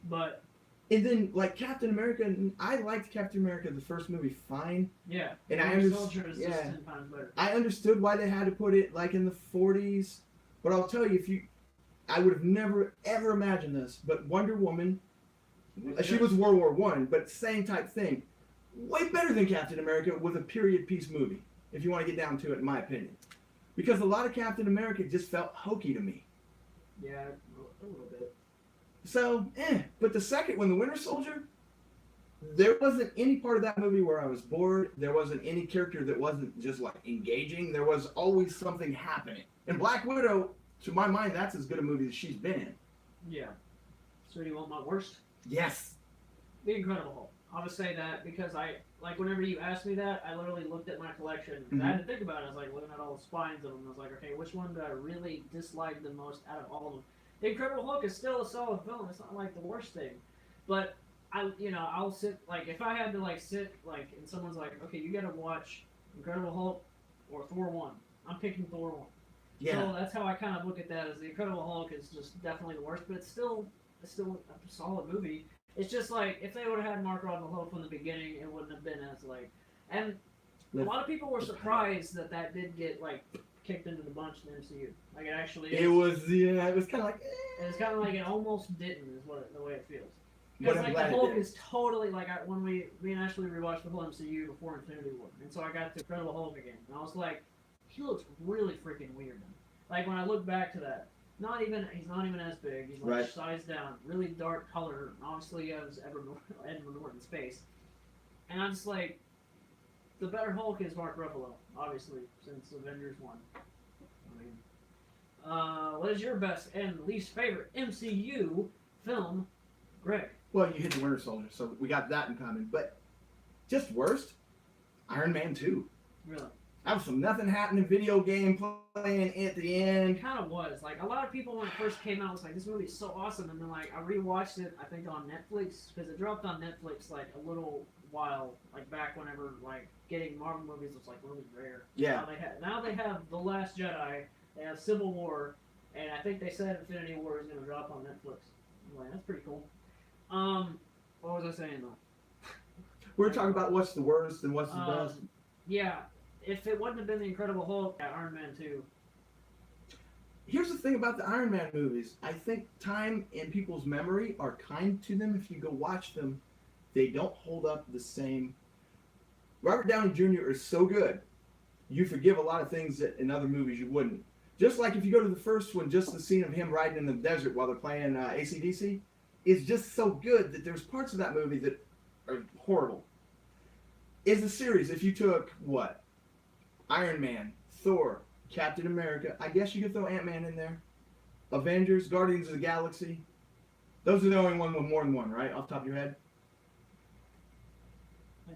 But and then like Captain America, I liked Captain America the first movie fine. Yeah, and Winter Soldier is just 10 times better. I understood why they had to put it like in the 40s, but I'll tell you, I would have never ever imagined this, but Wonder Woman. She was World War I, but same type thing. Way better than Captain America with a period piece movie, if you want to get down to it, in my opinion. Because a lot of Captain America just felt hokey to me. Yeah, a little bit. So, But the second one, The Winter Soldier, there wasn't any part of that movie where I was bored. There wasn't any character that wasn't just like engaging. There was always something happening. And Black Widow, to my mind, that's as good a movie as she's been in. Yeah. So do you want my worst? Yes. The Incredible Hulk. I would say that because whenever you asked me that, I literally looked at my collection. Mm-hmm. I had to think about it. I was like looking at all the spines of them. I was like, okay, which one do I really dislike the most out of all of them? The Incredible Hulk is still a solid film. It's not like the worst thing. But I'll sit, like, if I had to sit, and someone's like, okay, you gotta watch Incredible Hulk or Thor 1. I'm picking Thor 1. Yeah. So that's how I kind of look at that, as the Incredible Hulk is just definitely the worst, but it's still a solid movie. It's just like, if they would have had Mark Ruffalo from the beginning, it wouldn't have been as and a lot of people were surprised that did get kicked into the bunch in the MCU. It actually is. It was kind of like it's kind of like it almost didn't is the way it feels. Because the Hulk is totally when me and Ashley rewatched the whole MCU before Infinity War, and so I got to Incredible Hulk again, and I was like, he looks really freaking weird. When I look back to that. He's not even as big. He's sized down, really dark color. Obviously, he has Edward Norton's face, And I'm just like, the better Hulk is Mark Ruffalo, obviously, since Avengers 1. I mean, what is your best and least favorite MCU film, Greg? Well, you hit the Winter Soldier, so we got that in common. But just worst, Iron Man 2. Really? That was some nothing happening video game playing at the end. It kind of was. Like, a lot of people when it first came out was like, this movie is so awesome. And then, like, I rewatched it, I think, on Netflix, because it dropped on Netflix, like, a little while, like, back whenever, like, getting Marvel movies was, like, really rare. Yeah. Now they have The Last Jedi, they have Civil War, and I think they said Infinity War is going to drop on Netflix. I'm like, that's pretty cool. What was I saying, though? We were talking about what's the worst and what's the best. Yeah. If it wouldn't have been the Incredible Hulk, Iron Man 2. Here's the thing about the Iron Man movies. I think time and people's memory are kind to them. If you go watch them, they don't hold up the same. Robert Downey Jr. is so good, you forgive a lot of things that in other movies you wouldn't. Just like if you go to the first one, just the scene of him riding in the desert while they're playing AC/DC is just so good that there's parts of that movie that are horrible. Is a series, if you took, what? Iron Man, Thor, Captain America, I guess you could throw Ant-Man in there. Avengers, Guardians of the Galaxy. Those are the only ones with more than one, right? Off the top of your head?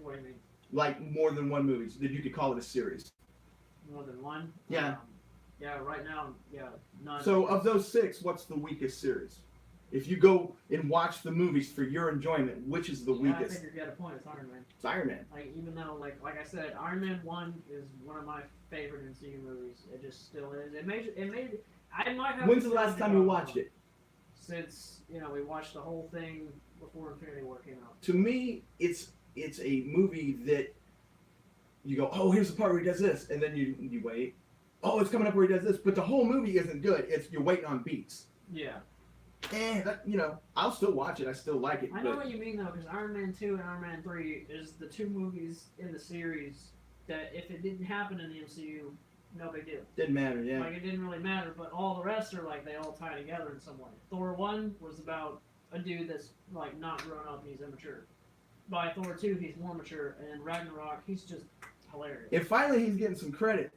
What do you mean? Like more than one movie, so that you could call it a series. More than one? Yeah. Yeah, right now, yeah, none. So of those 6, what's the weakest series? If you go and watch the movies for your enjoyment, which is the weakest? I think you got a point. It's Iron Man. It's Iron Man. Like, even though, like I said, Iron Man 1 is one of my favorite MCU movies. It just still is. It made. I might have. When's the last time you watched it? Since we watched the whole thing before Infinity War came out. To me, it's a movie that you go, oh, here's the part where he does this, and then you wait. Oh, it's coming up where he does this, but the whole movie isn't good. You're waiting on beats. Yeah. I'll still watch it. I still like it. I know what you mean though, because Iron Man 2 and Iron Man 3 is the 2 movies in the series that if it didn't happen in the MCU, no big deal. Didn't matter, yeah. Like, it didn't really matter, but all the rest are like they all tie together in some way. Thor 1 was about a dude that's like not grown up and he's immature. By Thor 2, he's more mature, and in Ragnarok, he's just hilarious. And finally, he's getting some credit.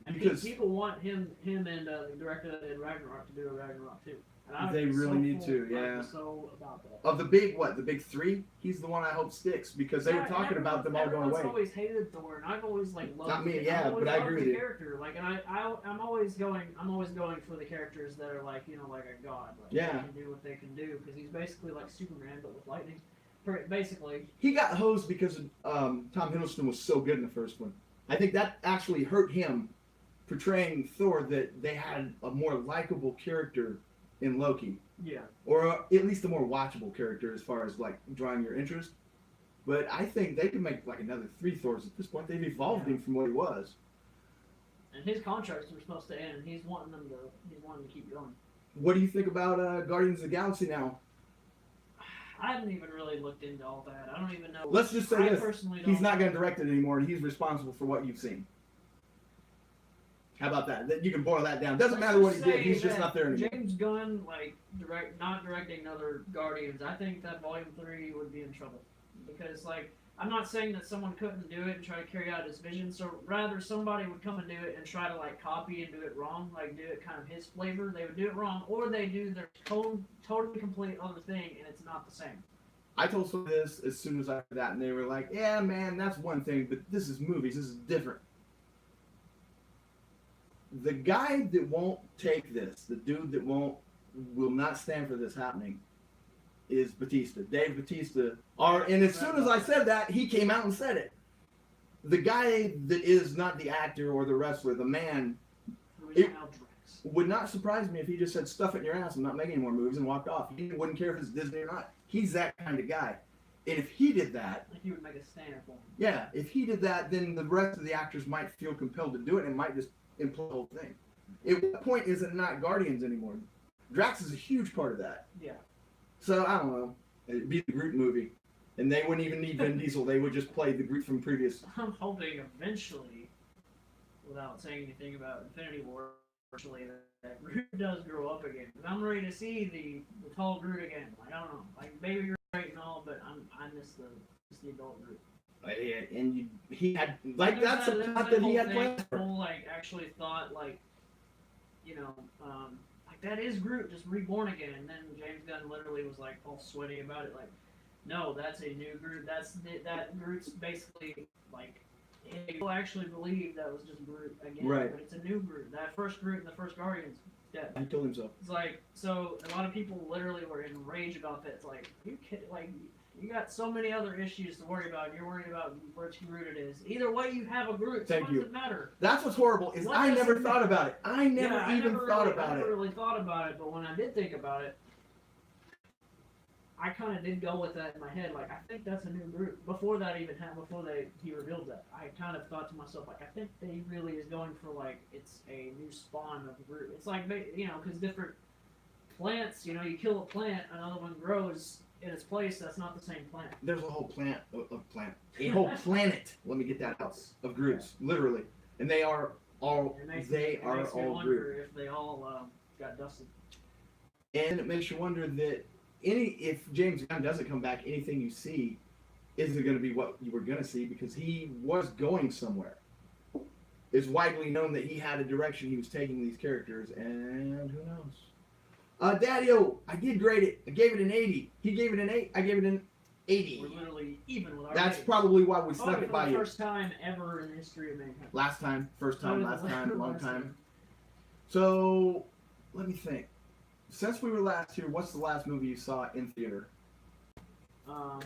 Because people want him and the director that did Ragnarok to do a Ragnarok too. And they really need to, yeah. So about that. Of the big 3, he's the one I hope sticks because they were talking about them all going away. I've always hated Thor, and I've always loved. Not me, yeah, but I agree with you. Character, like, and I'm always going for the characters that are like like a god. Like, yeah. They can do what they can do because he's basically like Superman but with lightning. Basically. He got hosed because Tom Hiddleston was so good in the first one. I think that actually hurt him portraying Thor, that they had a more likable character in Loki. Yeah. Or at least a more watchable character as far as like drawing your interest. But I think they could make like another 3 Thors at this point. They've evolved him from what he was. And his contracts were supposed to end. He's wanting to keep going. What do you think about Guardians of the Galaxy now? I haven't even really looked into all that. I don't even know. Let's just say this. He's not going to direct it anymore, and he's responsible for what you've seen. How about that? You can boil that down. Doesn't matter what he did. He's just not there anymore. James Gunn, not directing another Guardians, I think that Volume 3 would be in trouble. Because, I'm not saying that someone couldn't do it and try to carry out his vision, so rather somebody would come and do it and try to, copy and do it wrong, do it kind of his flavor. They would do it wrong, or they do their totally complete other thing, and it's not the same. I told someone this as soon as I heard that, and they were like, yeah, man, that's one thing, but this is movies. This is different. The guy that won't take this, the dude that will not stand for this happening, is Batista. Dave Batista. And as soon as I said that, he came out and said it. The guy that is not the actor or the wrestler, the man, it would not surprise me if he just said, stuff it in your ass, I'm not making any more movies, and walked off. He wouldn't care if it's Disney or not. He's that kind of guy. And if he did that... he would make a stand for him. Yeah, if he did that, then the rest of the actors might feel compelled to do it and might just implode the whole thing. At what point is it not Guardians anymore? Drax is a huge part of that. Yeah. So, I don't know. It'd be the Groot movie. And they wouldn't even need Vin Diesel. They would just play the Groot from previous... I'm hoping eventually, without saying anything about Infinity War, that Groot does grow up again. I'm ready to see the tall Groot again. I don't know. Maybe you're right and all, but I miss the the adult Groot. And he had like There's that's a there's plot that that he whole had thing, planned for. people like actually thought like, you know, like that is Groot just reborn again, and then James Gunn literally was like all sweaty about it, like, no, that's a new Groot. That Groot's basically like. People actually believe that was just Groot again, Right. but it's a new Groot. That first Groot in the first Guardians dead. He told him so. It's like, so a lot of people literally were enraged about that. It's like, you kidding? Like, you got so many other issues to worry about. You're worried about which Groot it is. Either way, you have a Groot. Thank so you. What does it matter? That's what's horrible is What I does never it thought matter? about it. I never I even thought about I it. never really thought about it, but when I did think about it, I kind of did go with that in my head. Like, I think that's a new Groot. Before that even happened, he revealed that, I kind of thought to myself, like, I think they really is going for, like, it's a new spawn of Groot. It's like, you know, because different plants, you know, you kill a plant, another one grows in its place. That's not the same plant. There's a whole a whole planet. Let me get that out of Groots, literally, and they are all It makes they me are all wonder Groot. if they all got dusted. And it makes you wonder that if James Gunn doesn't come back, anything you see isn't going to be what you were going to see because he was going somewhere. It's widely known that he had a direction he was taking these characters, and who knows? Daddy-O, I did grade it. I gave it an 80. He gave it an 8. I gave it an 80. We're literally even with our That's ratings. probably why we snuck Probably it for by the you. first time ever in the history of mankind. Last time, first time, Probably last the time, long last time. So, let me think. Since we were last here, what's the last movie you saw in theater? Not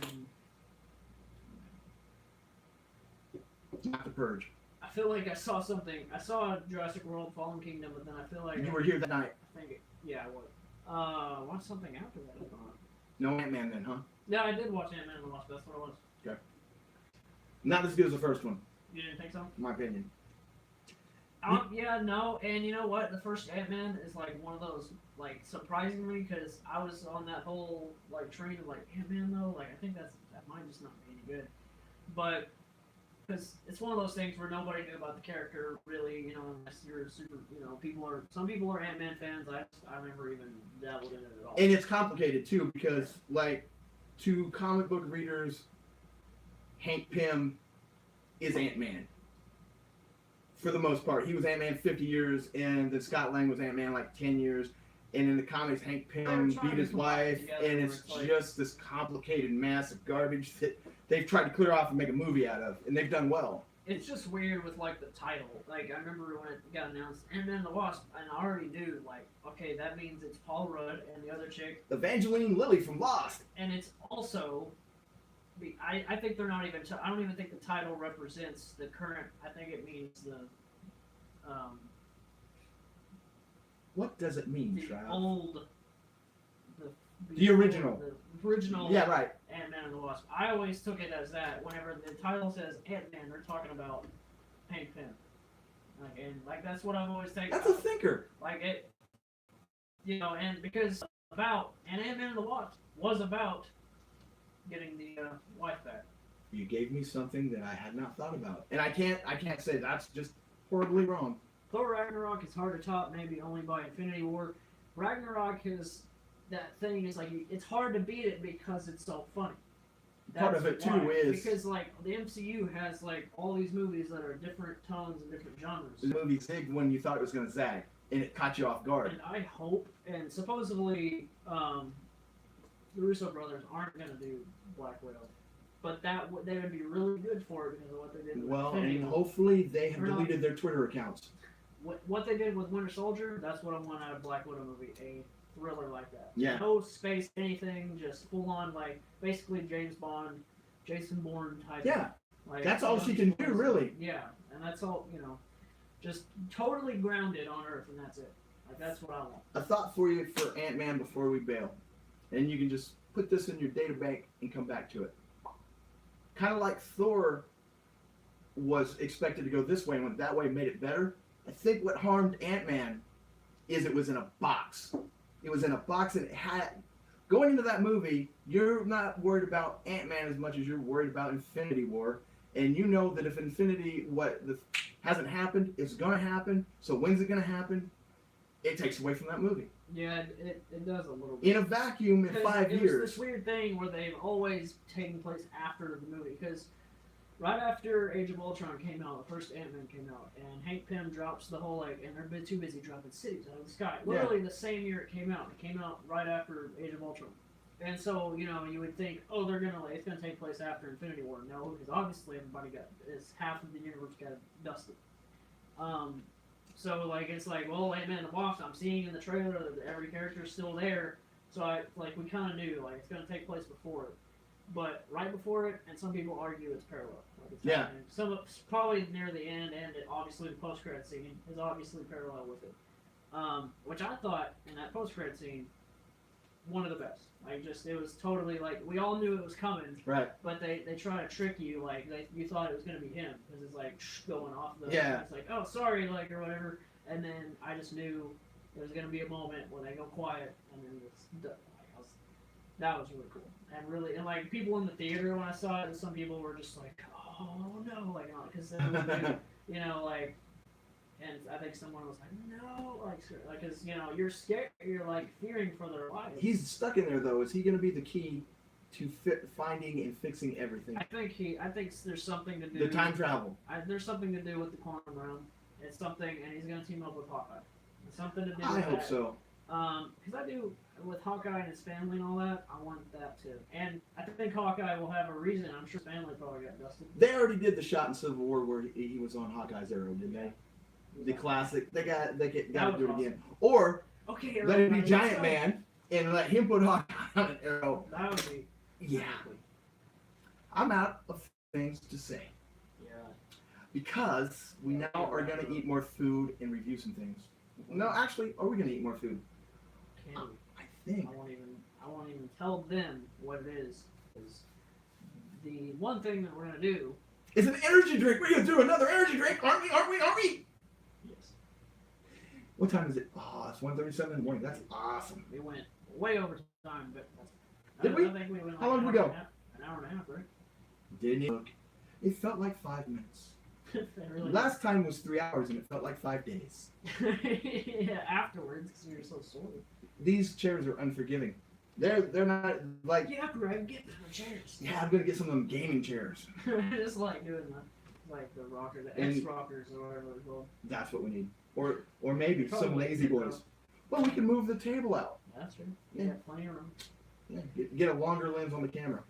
The Purge. I feel like I saw something. I saw Jurassic World: Fallen Kingdom, but then I feel like You were here that night. I think yeah, I was. Watch something after that. I thought. No Ant-Man then, huh? Yeah, I did watch Ant-Man and the Wasp. That's what it was. Not as good as the first one, You didn't think so? in my opinion. Yeah, no, and you know what? The first Ant-Man is like one of those, like, surprising me because I was on that whole like train of like Ant-Man though. Like, I think that might just not be any good, but because it's one of those things where nobody knew about the character really, you know, unless you're super, you know, some people are Ant-Man fans. I never even dabbled in it at all. And it's complicated too because, like, to comic book readers, Hank Pym is Ant-Man. For the most part, he was Ant-Man 50 years, and then Scott Lang was Ant-Man like 10 years. And in the comics, Hank Pym beat his wife, and it's just this complicated mass of garbage that they've tried to clear off and make a movie out of, and they've done well. It's just weird with like the title. Like, I remember when it got announced, Ant-Man and the Wasp, and I already knew, like, okay, that means it's Paul Rudd and the other chick, Evangeline Lilly from Lost. and it's also. I think they're not even. I don't even think the title represents the current. I think it means the. What does it mean, The Shroud? old. The original. The original. Yeah, right. Ant-Man and the Wasp. I always took it as that. Whenever the title says Ant-Man, they're talking about Hank Pym. Like that's what I've always taken. That's a thinker. Like it. You know, and because Ant-Man and the Wasp was about getting the wife back. You gave me something that I had not thought about, and I can't say that's just horribly wrong. Thor Ragnarok is hard to top, maybe only by Infinity War. Ragnarok is that thing is like it's hard to beat it because it's so funny. Part of it too is because like the MCU has like all these movies that are different tones and different genres. the movie zigged when you thought it was going to zag, and it caught you off guard. And I hope, and supposedly the Russo brothers aren't going to do Black Widow, but they would be really good for it because of what they did. With Well, Infinity and War. hopefully they have Or not. deleted their Twitter accounts. What they did with Winter Soldier, that's what I want out of Black Widow movie. A thriller like that. Yeah. No space, anything, just full on, like, basically James Bond, Jason Bourne type. Yeah, Like, that's all she can do, really. Yeah, and that's all, you know, just totally grounded on Earth, and that's it. Like, that's what I want. a thought for you for Ant-Man before we bail, and you can just put this in your data bank and come back to it. Kind of like Thor was expected to go this way and went that way, made it better. I think what harmed Ant-Man is it was in a box. It was in a box and it had... Going into that movie, you're not worried about Ant-Man as much as you're worried about Infinity War. And you know that if hasn't happened, it's going to happen. So when's it going to happen? It takes away from that movie. Yeah, it does a little bit. In a vacuum, in 5 It was years. this weird thing where they've always taken place after the movie. Because right after Age of Ultron came out, the first Ant-Man came out, and Hank Pym drops the whole, like, and they're too busy dropping cities out of the sky. Literally the same year it came out. It came out right after Age of Ultron. And so, you know, you would think, oh, they're gonna, like, it's gonna take place after Infinity War. No, because obviously everybody half of the universe got dusted. So, like, it's like, well, Ant-Man and the Wasp, I'm seeing in the trailer that every character is still there. So, we kind of knew, like, it's going to take place before it. But right before it, and some people argue it's parallel. Like it's happening. Probably near the end, and obviously the post-credit scene is obviously parallel with it. Which I thought, in that post-credit scene, one of the best. Like, just, it was totally, like, we all knew it was coming. Right. But they try to trick you, like, you thought it was going to be him, because it's, like, going off the... Yeah. It's like, oh, sorry, like, or whatever. And then I just knew there was going to be a moment where they go quiet, and then it's done. Like, that was really cool. And really, and, like, people in the theater, when I saw it, some people were just like, oh, no, like, because you know, like... And I think someone was like, no, like, because, you know, you're scared, you're, like, fearing for their lives. He's stuck in there, though. Is he going to be the key to finding and fixing everything? I think there's something to do... The time travel. There's something to do with the quantum realm. It's something, and he's going to team up with Hawkeye. It's something to do with I hope so. Because I do, with Hawkeye and his family and all that, I want that too. And I think Hawkeye will have a reason. I'm sure his family probably got dusted. They already did the shot in Civil War where he was on Hawkeye's arrow, didn't they? The classic. They got to do it awesome. again. Or okay, let it be Giant Man and let him put Hawkeye on an arrow. That would be. Yeah. I'm out of things to say. Yeah. Because we now are going to eat more food and review some things. No, actually, are we going to eat more food? Can we? I think. I won't even tell them what it is. Because the one thing that we're going to do is an energy drink. We're going to do another energy drink, aren't we? Yes. What time is it? Oh, it's 1:37 in the morning. That's awesome. We went way over time, but did we? I think we went like how long did we go? An hour and a half, right? Didn't it? It felt like 5 minutes. Really Last time was 3 hours, and it felt like 5 days. Yeah, afterwards, because we were so sore. These chairs are unforgiving. They're not like. Yeah, Greg, get the chairs. Yeah, I'm gonna get some of them gaming chairs. Just like doing the rocker, the X rockers or whatever they're called. That's what we need. Or maybe Probably some lazy boys. Well, we can move the table out. That's true. Yeah. Yeah, plenty of room. Yeah, get a longer lens on the camera.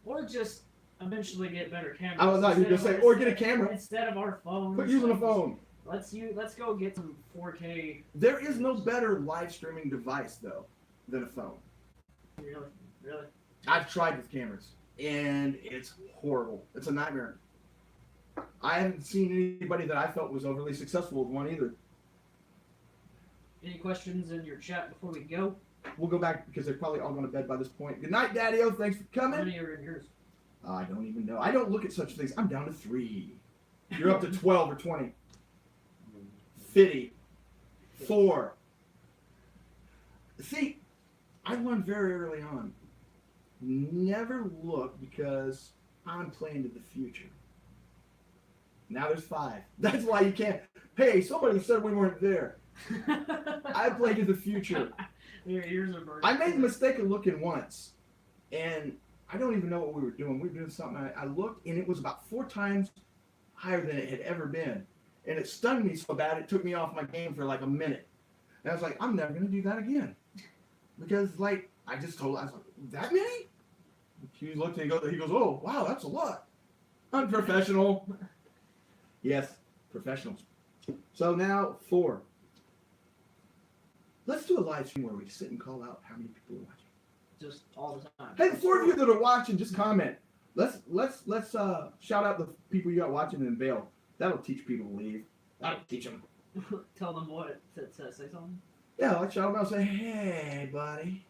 Or just eventually get better cameras. I was not going to say, or get a camera. Instead of our phones. Quit using a phone. Let's go get some 4K. There is no better live streaming device though than a phone. Really? I've tried with cameras, and it's horrible. It's a nightmare. I haven't seen anybody that I felt was overly successful with one either. Any questions in your chat before we go? We'll go back because they're probably all going to bed by this point. Good night, Daddy-O. Thanks for coming. How many are in yours? I don't even know. I don't look at such things. I'm down to 3. You're up to 12 or 20. 50. 4. See, I learned very early on. Never look because I'm playing to the future. Now there's 5. That's why you can't. Hey, somebody said we weren't there. I played to the future. Your ears are burning. I made the mistake of looking once, and I don't even know what we were doing. We were doing something. I looked, and it was about 4 times higher than it had ever been. And it stunned me so bad, it took me off my game for like a minute. And I was like, I'm never going to do that again. Because, like, I was like, that many? He looked and he goes, oh, wow, that's a lot. Unprofessional. Yes, professionals. So now 4. Let's do a live stream where we sit and call out how many people are watching. Just all the time. Hey, the 4 of you that are watching, just comment. Let's shout out the people you got watching and bail. That'll teach people to leave. That'll teach them. Tell them what to say something. Yeah, let's shout them out and say, hey, buddy.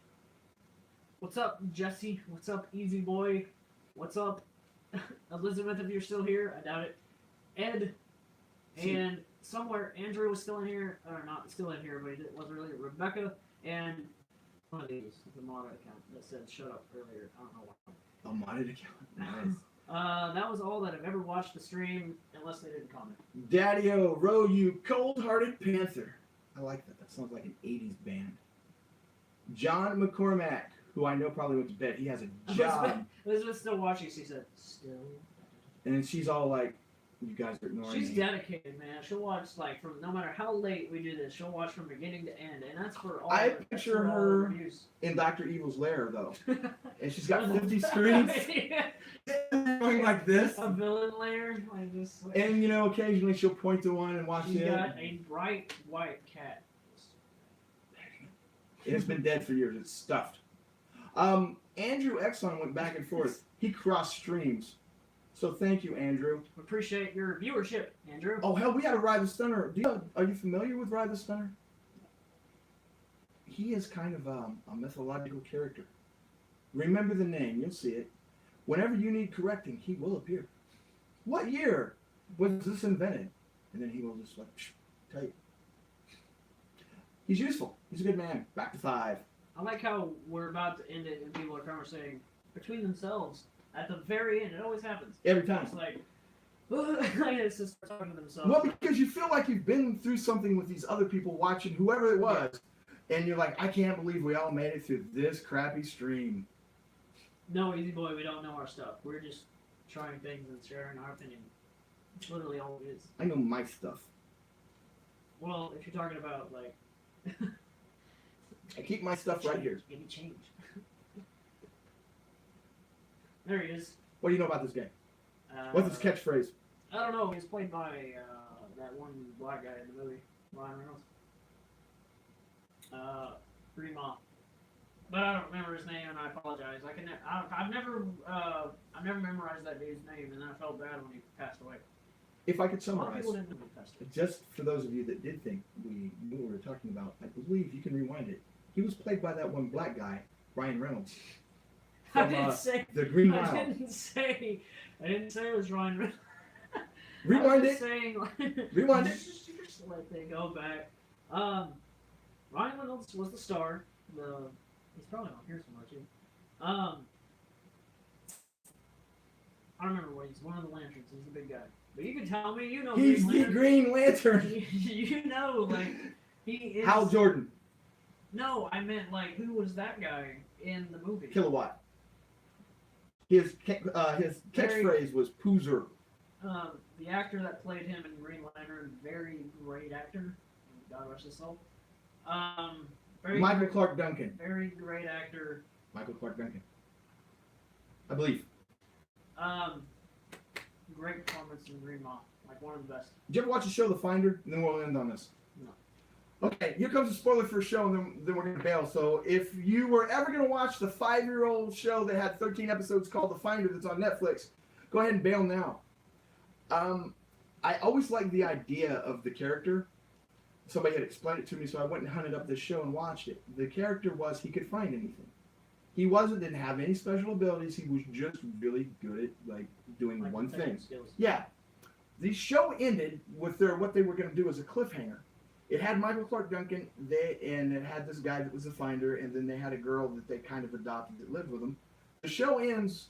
What's up, Jesse? What's up, Easy Boy? What's up, Elizabeth? If you're still here, I doubt it. Ed, and somewhere Andrew was still in here, or not still in here, but it wasn't really. Rebecca and one of these, the mod account that said "shut up" earlier. I don't know why. A modded account. Nice. That was all that have ever watched the stream, unless they didn't comment. Daddy-O, row you cold-hearted panther. I like that. That sounds like an 80s band. John McCormack, who I know probably went to bed. He has a job. Elizabeth's still watching. She said, still. And then she's all like, you guys are ignoring She's me. dedicated, man. She'll watch, like, from no matter how late we do this, she'll watch from beginning to end. And that's for all I the, picture her in Dr. Evil's lair, though. And she's got 50 screens going like this. A villain lair. Like this. And, you know, occasionally she'll point to one and watch She's it. got a bright white cat. It's been dead for years. It's stuffed. Andrew Exxon went back and forth. He crossed streams. So thank you, Andrew. Appreciate your viewership, Andrew. Oh, hell, we had a Ride the Stunner. Are you familiar with Ride the Stunner? He is kind of a mythological character. Remember the name. You'll see it. Whenever you need correcting, he will appear. What year was this invented? And then he will just like, tell you. He's useful. He's a good man. Back to 5. I like how we're about to end it and people are conversating between themselves. At the very end, it always happens. Every time. It's like, it's just talking to themselves. Well, because you feel like you've been through something with these other people watching, whoever it was, and you're like, I can't believe we all made it through this crappy stream. No, easy boy, we don't know our stuff. We're just trying things and sharing our opinion. It's literally all it is. I know my stuff. Well, if you're talking about, like... I keep my stuff right here. Maybe change. There he is. What do you know about this game? What's his catchphrase? I don't know. He's played by that one black guy in the movie, Ryan Reynolds. Rima. But I don't remember his name, and I apologize. I've never memorized that dude's name, and I felt bad when he passed away. If I could A lot of summarize, people didn't know he passed away. just for those of you that did think we knew what we were talking about, I believe you can rewind it. He was played by that one black guy, Ryan Reynolds. I From, didn't say. The Green Mile. I didn't say it was Ryan Reynolds. Rewind it. Saying, like, Rewind it. Just let they go back. Ryan Reynolds was the star. He's probably not here somewhere too. I don't remember what he's. One of the lanterns. He's the big guy. But you can tell me, you know. He's the Green Lantern. You know, like he is. Hal Jordan. No, I meant like who was that guy in the movie? Kilowatt. His catchphrase was Poozer. The actor that played him in Green Lantern, very great actor. God rest his soul. Michael Clark Duncan. Very great actor. Michael Clark Duncan. I believe. Great performance in Green Mile. Like one of the best. Did you ever watch the show The Finder? And then we'll end on this. No. Okay, here comes a spoiler for a show, and then we're going to bail. So if you were ever going to watch the 5-year-old show that had 13 episodes called The Finder that's on Netflix, go ahead and bail now. I always liked the idea of the character. Somebody had explained it to me, so I went and hunted up this show and watched it. The character was he could find anything. He didn't have any special abilities. He was just really good at like doing Like one thing. skills. Yeah. The show ended with what they were going to do as a cliffhanger. It had Michael Clark Duncan, and it had this guy that was a finder, and then they had a girl that they kind of adopted that lived with them. The show ends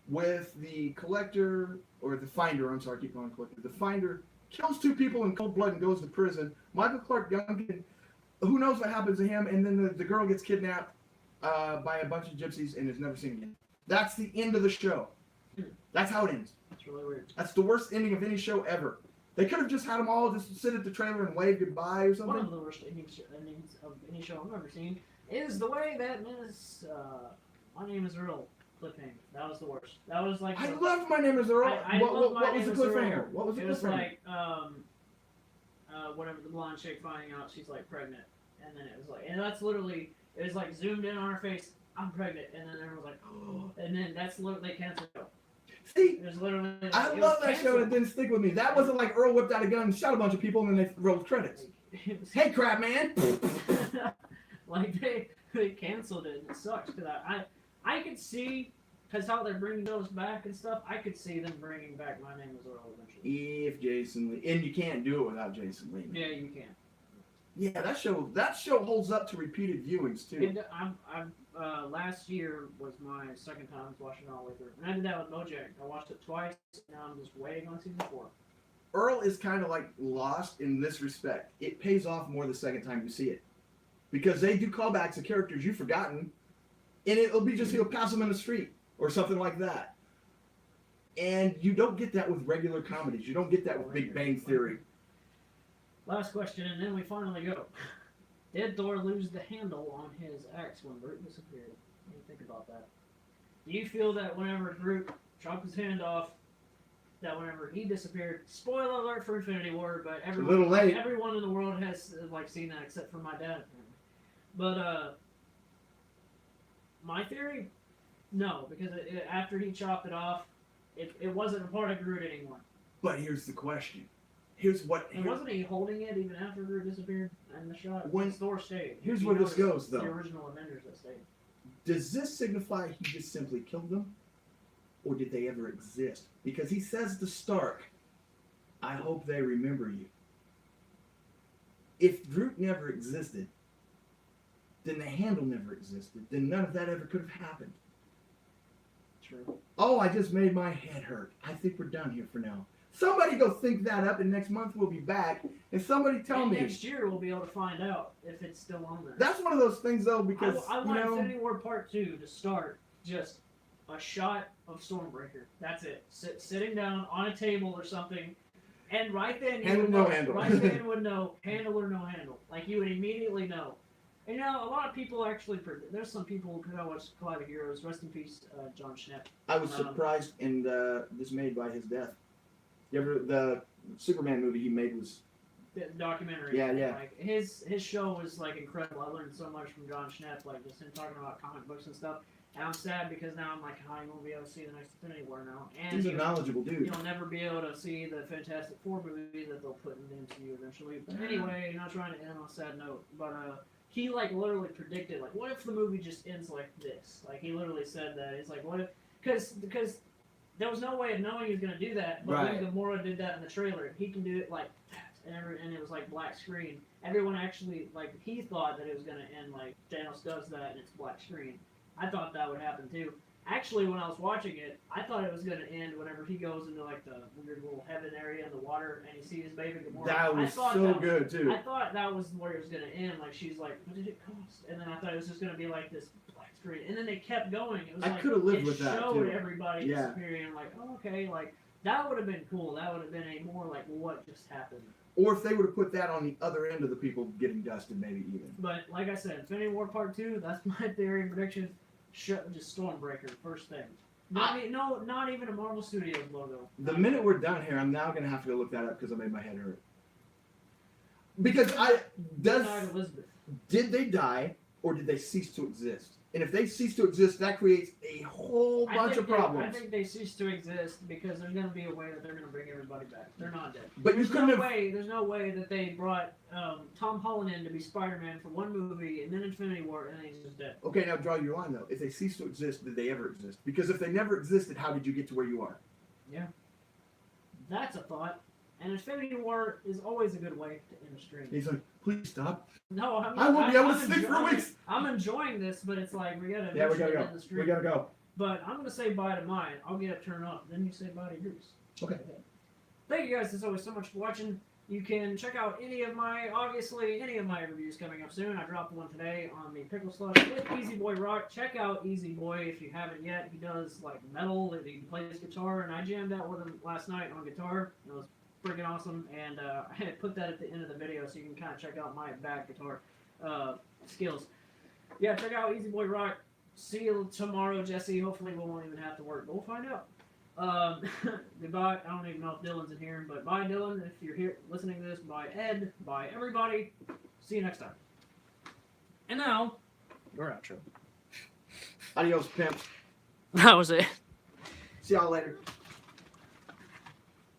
with the collector, or the finder, I'm sorry, I keep calling collector. The finder kills 2 people in cold blood and goes to prison. Michael Clark Duncan, who knows what happens to him, and then the girl gets kidnapped by a bunch of gypsies and is never seen again. That's the end of the show. That's how it ends. That's really weird. That's the worst ending of any show ever. They could have just had them all just sit at the trailer and wave goodbye or something. One of the worst endings of any show I've ever seen is the way that Miss My Name Is Earl cliffhanger. That was the worst. That was like. I loved My Name Is Earl. What was the cliffhanger? What was the cliffhanger? It was like whatever, the blonde chick finding out she's like pregnant, and then it was like, and that's literally, it was like zoomed in on her face. I'm pregnant, and then everyone was like, oh, and then that's literally, they canceled it. See, Literally, I love that show, and it didn't stick with me. That wasn't like Earl whipped out a gun and shot a bunch of people, and then they rolled credits. Hey, crap, man! Like they canceled it, and it sucks because I could see, because how they're bringing those back and stuff, I could see them bringing back My Name Is Earl eventually. If Jason Lee, and you can't do it without Jason Lee. Yeah, you can. Yeah, that show holds up to repeted viewings too. And last year was my second time watching it all the way through, and I did that with BoJack. I watched it twice. And now I'm just waiting on season 4. Earl is kind of like lost in this respect. It pays off more the second time you see it. Because they do callbacks to characters you've forgotten, and it'll be just he'll pass them in the street or something like that. And you don't get that with regular comedies. You don't get that with Big Bang Theory. Last question, and then we finally go. Did Thor lose the handle on his axe when Groot disappeared? What do you think about that? Do you feel that whenever Groot chopped his hand off, that whenever he disappeared, spoiler alert for Infinity War, but everyone in the world has like seen that except for my dad. But my theory, no, because after he chopped it off, it wasn't a part of Groot anymore. But here's the question. And wasn't he holding it even after Groot disappeared in the shot? When Thor stayed. Here's where this goes, though. The original Avengers that stayed. Does this signify he just simply killed them? Or did they ever exist? Because he says to Stark, I hope they remember you. If Groot never existed, then the handle never existed. Then none of that ever could have happened. True. Oh, I just made my head hurt. I think we're done here for now. Somebody go think that up, and next month we'll be back. And somebody tell me. Next year we'll be able to find out if it's still on there. That's one of those things, though, because I want Infinity War Part 2 to start just a shot of Stormbreaker. That's it. Sitting down on a table or something, and right then you would know. Right then would know handle or no handle. Like you would immediately know. And you know, a lot of people actually. There's some people who watch Collide of Heroes. Rest in peace, John Schnepp. I was surprised and dismayed by his death. The Superman movie he made was the documentary. Yeah. Like his show was like incredible. I learned so much from John Schnepp, like just him talking about comic books and stuff. And I'm sad because now I'm like, I won't be able to see the next Infinity War now. And he's a knowledgeable dude. You'll never be able to see the Fantastic Four movie that they'll put in the MCU eventually. But anyway, not trying to end on a sad note, but he like literally predicted like, what if the movie just ends like this? Like he literally said that. He's like, what if? Because there was no way of knowing he was going to do that, but when Gamora did that in the trailer, he can do it like that, and it was like black screen. Everyone actually, like, he thought that it was going to end like Thanos does that and it's black screen. I thought that would happen too. Actually, when I was watching it, I thought it was going to end whenever he goes into like the weird little heaven area in the water and he sees baby Gamora. That was so good too. I thought that was where it was going to end. Like she's like, what did it cost? And then I thought it was just going to be like this black screen. And then they kept going. It was I could have lived with that too. It showed everybody disappearing. I'm like, oh, okay, like that would have been cool. That would have been a more like what just happened. Or if they would have put that on the other end of the people getting dusted, maybe even. But like I said, Infinity War Part 2. That's my theory and prediction. Just Stormbreaker, first thing. Not even a Marvel Studios logo. The minute we're done here, I'm now going to have to go look that up because I made my head hurt. Because did they die or did they cease to exist? And if they cease to exist, that creates a whole bunch of problems. I think they cease to exist because there's going to be a way that they're going to bring everybody back. They're not dead. But there's no way that they brought Tom Holland in to be Spider-Man for one movie and then Infinity War and then he's just dead. Okay, now draw your line though. If they cease to exist, did they ever exist? Because if they never existed, how did you get to where you are? Yeah. That's a thought. And Infinity War is always a good way to end a stream. He's like, please stop. No, I won't be able to sleep for weeks. I'm enjoying this, but it's like we gotta go. End the stream. We gotta go. But I'm gonna say bye to mine. I'll get it turned off. Then you say bye to yours. Okay. Thank you guys as always so much for watching. You can check out any of my reviews coming up soon. I dropped one today on the Pickle Slush with Easy Boy Rock. Check out Easy Boy if you haven't yet. He does like metal. He plays guitar, and I jammed out with him last night on guitar. It was freaking awesome, and I put that at the end of the video so you can kind of check out my bad guitar skills. Yeah, check out Easy Boy Rock. See you tomorrow, Jesse. Hopefully we won't even have to work, but we'll find out. Goodbye. I don't even know if Dylan's in here, but bye, Dylan. If you're here listening to this, bye, Ed. Bye, everybody. See you next time. And now, your outro. Adios, pimps. That was it. See y'all later.